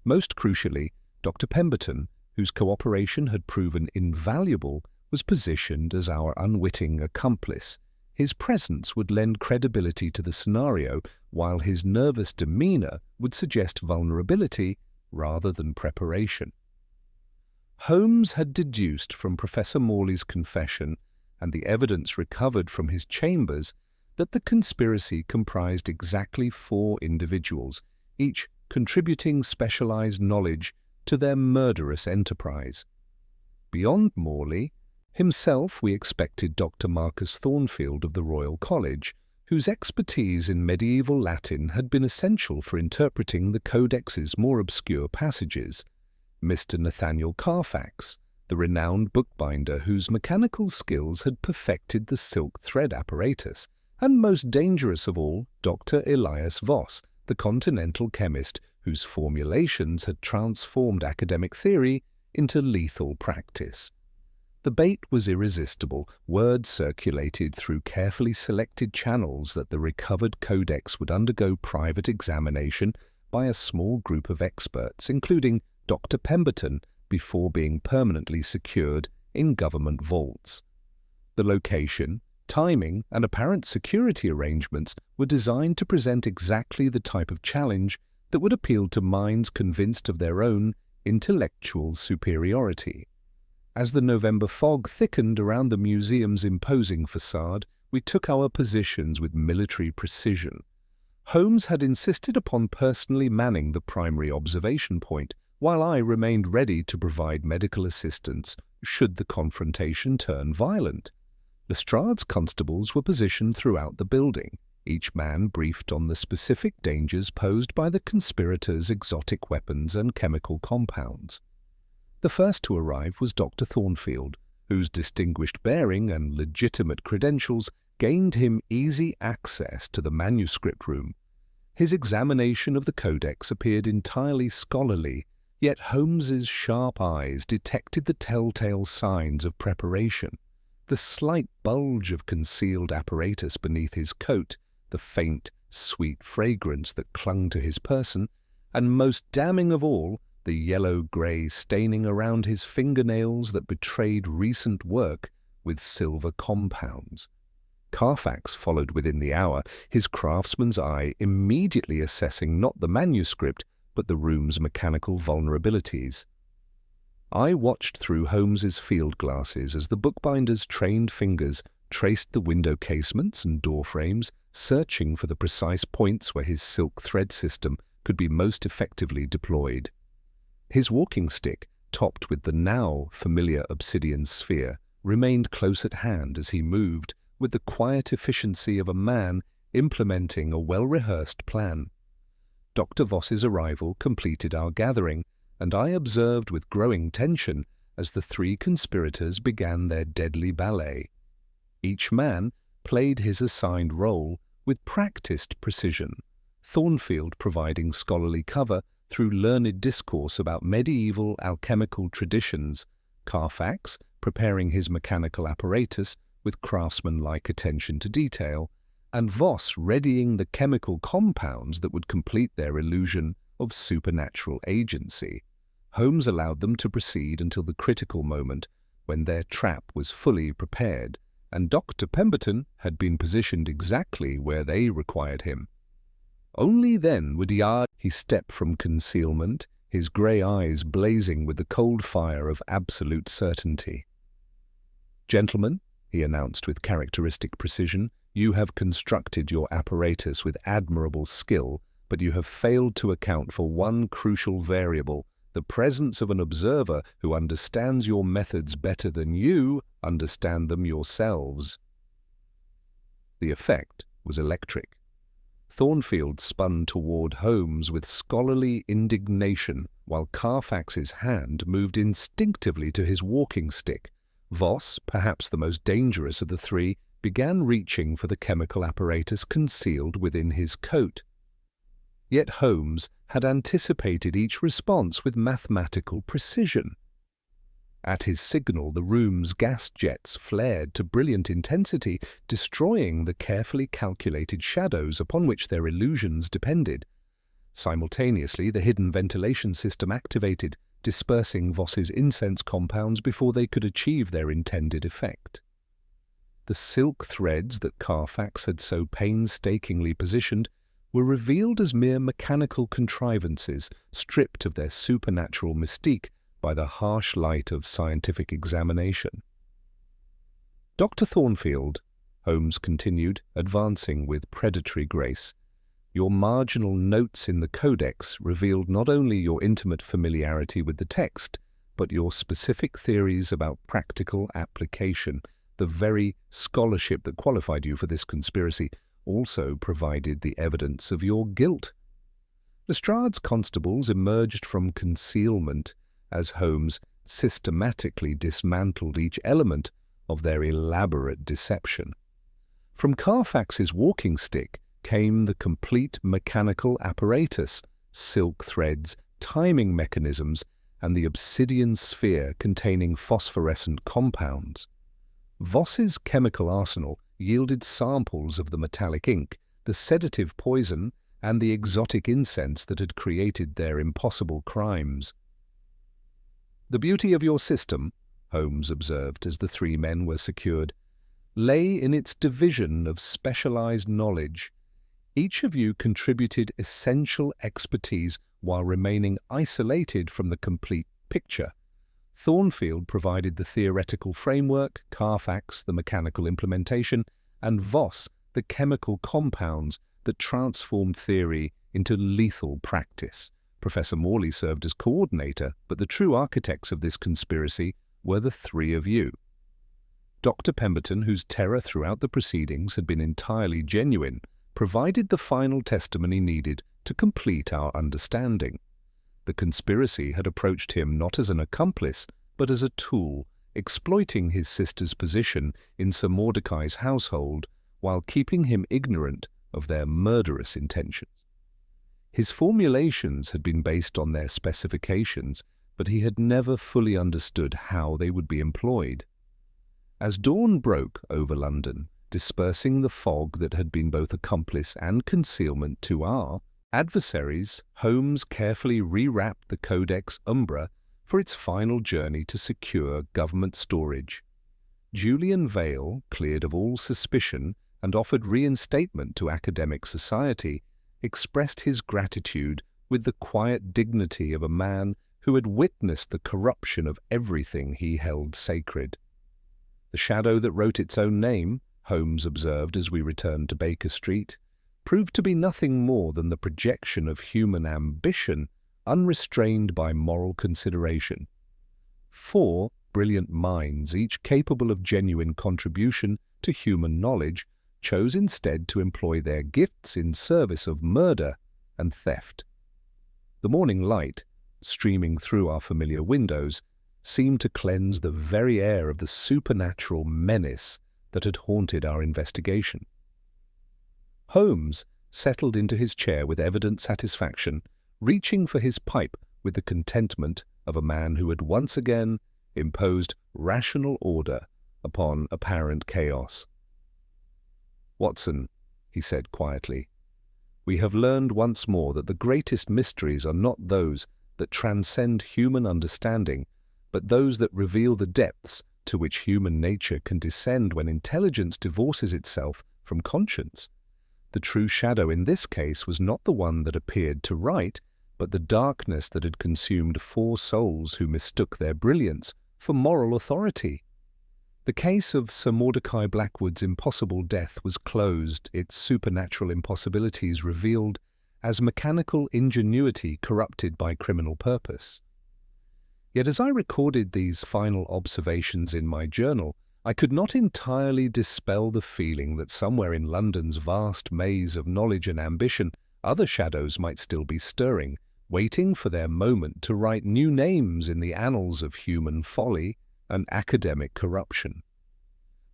Most crucially, Dr. Pemberton, whose cooperation had proven invaluable, was positioned as our unwitting accomplice. His presence would lend credibility to the scenario, while his nervous demeanor would suggest vulnerability rather than preparation. Holmes had deduced from Professor Morley's confession and the evidence recovered from his chambers that the conspiracy comprised exactly 4 individuals, each contributing specialized knowledge to their murderous enterprise. Beyond Morley himself, we expected Dr. Marcus Thornfield of the Royal College, whose expertise in medieval Latin had been essential for interpreting the Codex's more obscure passages, Mr. Nathaniel Carfax, the renowned bookbinder whose mechanical skills had perfected the silk thread apparatus, and most dangerous of all, Dr. Elias Voss, the continental chemist whose formulations had transformed academic theory into lethal practice. The bait was irresistible. Word circulated through carefully selected channels that the recovered codex would undergo private examination by a small group of experts, including Dr. Pemberton, before being permanently secured in government vaults. The location, timing, and apparent security arrangements were designed to present exactly the type of challenge that would appeal to minds convinced of their own intellectual superiority. As the November fog thickened around the museum's imposing facade, we took our positions with military precision. Holmes had insisted upon personally manning the primary observation point, while I remained ready to provide medical assistance should the confrontation turn violent. Lestrade's constables were positioned throughout the building, each man briefed on the specific dangers posed by the conspirators' exotic weapons and chemical compounds. The first to arrive was Dr. Thornfield, whose distinguished bearing and legitimate credentials gained him easy access to the manuscript room. His examination of the codex appeared entirely scholarly, yet Holmes's sharp eyes detected the telltale signs of preparation. The slight bulge of concealed apparatus beneath his coat, the faint, sweet fragrance that clung to his person, and most damning of all, the yellow-grey staining around his fingernails that betrayed recent work with silver compounds. Carfax followed within the hour, his craftsman's eye immediately assessing not the manuscript, but the room's mechanical vulnerabilities. I watched through Holmes's field glasses as the bookbinder's trained fingers traced the window casements and door frames, searching for the precise points where his silk thread system could be most effectively deployed. His walking stick, topped with the now familiar obsidian sphere, remained close at hand as he moved with the quiet efficiency of a man implementing a well-rehearsed plan. Dr. Voss's arrival completed our gathering, and I observed with growing tension as the 3 conspirators began their deadly ballet. Each man, played his assigned role with practiced precision, Thornfield providing scholarly cover through learned discourse about medieval alchemical traditions, Carfax preparing his mechanical apparatus with craftsman-like attention to detail, and Voss readying the chemical compounds that would complete their illusion of supernatural agency. Holmes allowed them to proceed until the critical moment when their trap was fully prepared, and Dr. Pemberton had been positioned exactly where they required him. Only then would he step from concealment, his grey eyes blazing with the cold fire of absolute certainty. "Gentlemen," he announced with characteristic precision, "you have constructed your apparatus with admirable skill, but you have failed to account for one crucial variable, the presence of an observer who understands your methods better than you understand them yourselves." The effect was electric. Thornfield spun toward Holmes with scholarly indignation, while Carfax's hand moved instinctively to his walking stick. Voss, perhaps the most dangerous of the three, began reaching for the chemical apparatus concealed within his coat. Yet Holmes had anticipated each response with mathematical precision. At his signal, the room's gas jets flared to brilliant intensity, destroying the carefully calculated shadows upon which their illusions depended. Simultaneously, the hidden ventilation system activated, dispersing Voss's incense compounds before they could achieve their intended effect. The silk threads that Carfax had so painstakingly positioned were revealed as mere mechanical contrivances, stripped of their supernatural mystique by the harsh light of scientific examination. "Dr. Thornfield," Holmes continued, advancing with predatory grace, "your marginal notes in the Codex revealed not only your intimate familiarity with the text, but your specific theories about practical application. The very scholarship that qualified you for this conspiracy also provided the evidence of your guilt." Lestrade's constables emerged from concealment as Holmes systematically dismantled each element of their elaborate deception. From Carfax's walking stick came the complete mechanical apparatus, silk threads, timing mechanisms, and the obsidian sphere containing phosphorescent compounds. Voss's chemical arsenal yielded samples of the metallic ink, the sedative poison, and the exotic incense that had created their impossible crimes. "The beauty of your system," Holmes observed as the three men were secured, "lay in its division of specialized knowledge. Each of you contributed essential expertise while remaining isolated from the complete picture. Thornfield provided the theoretical framework, Carfax the mechanical implementation, and Voss the chemical compounds that transformed theory into lethal practice. Professor Morley served as coordinator, but the true architects of this conspiracy were the three of you. Dr. Pemberton, whose terror throughout the proceedings had been entirely genuine, provided the final testimony needed to complete our understanding. The conspiracy had approached him not as an accomplice, but as a tool, exploiting his sister's position in Sir Mordecai's household while keeping him ignorant of their murderous intentions. His formulations had been based on their specifications, but he had never fully understood how they would be employed. As dawn broke over London, dispersing the fog that had been both accomplice and concealment to our adversaries, Holmes carefully rewrapped the Codex Umbra for its final journey to secure government storage. Julian Vale, cleared of all suspicion and offered reinstatement to academic society, expressed his gratitude with the quiet dignity of a man who had witnessed the corruption of everything he held sacred. "The shadow that wrote its own name," Holmes observed as we returned to Baker Street, "proved to be nothing more than the projection of human ambition, unrestrained by moral consideration. 4 brilliant minds, each capable of genuine contribution to human knowledge, chose instead to employ their gifts in service of murder and theft." The morning light, streaming through our familiar windows, seemed to cleanse the very air of the supernatural menace that had haunted our investigation. Holmes settled into his chair with evident satisfaction, reaching for his pipe with the contentment of a man who had once again imposed rational order upon apparent chaos. "Watson," he said quietly, "we have learned once more that the greatest mysteries are not those that transcend human understanding, but those that reveal the depths to which human nature can descend when intelligence divorces itself from conscience. The true shadow in this case was not the one that appeared to right, but the darkness that had consumed 4 souls who mistook their brilliance for moral authority. The case of Sir Mordecai Blackwood's impossible death was closed, its supernatural impossibilities revealed as mechanical ingenuity corrupted by criminal purpose. Yet as I recorded these final observations in my journal, I could not entirely dispel the feeling that somewhere in London's vast maze of knowledge and ambition, other shadows might still be stirring, waiting for their moment to write new names in the annals of human folly and academic corruption.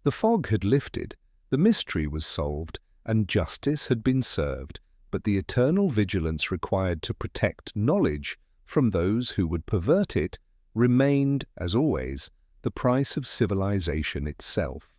The fog had lifted, the mystery was solved, and justice had been served, but the eternal vigilance required to protect knowledge from those who would pervert it remained, as always, the price of civilization itself.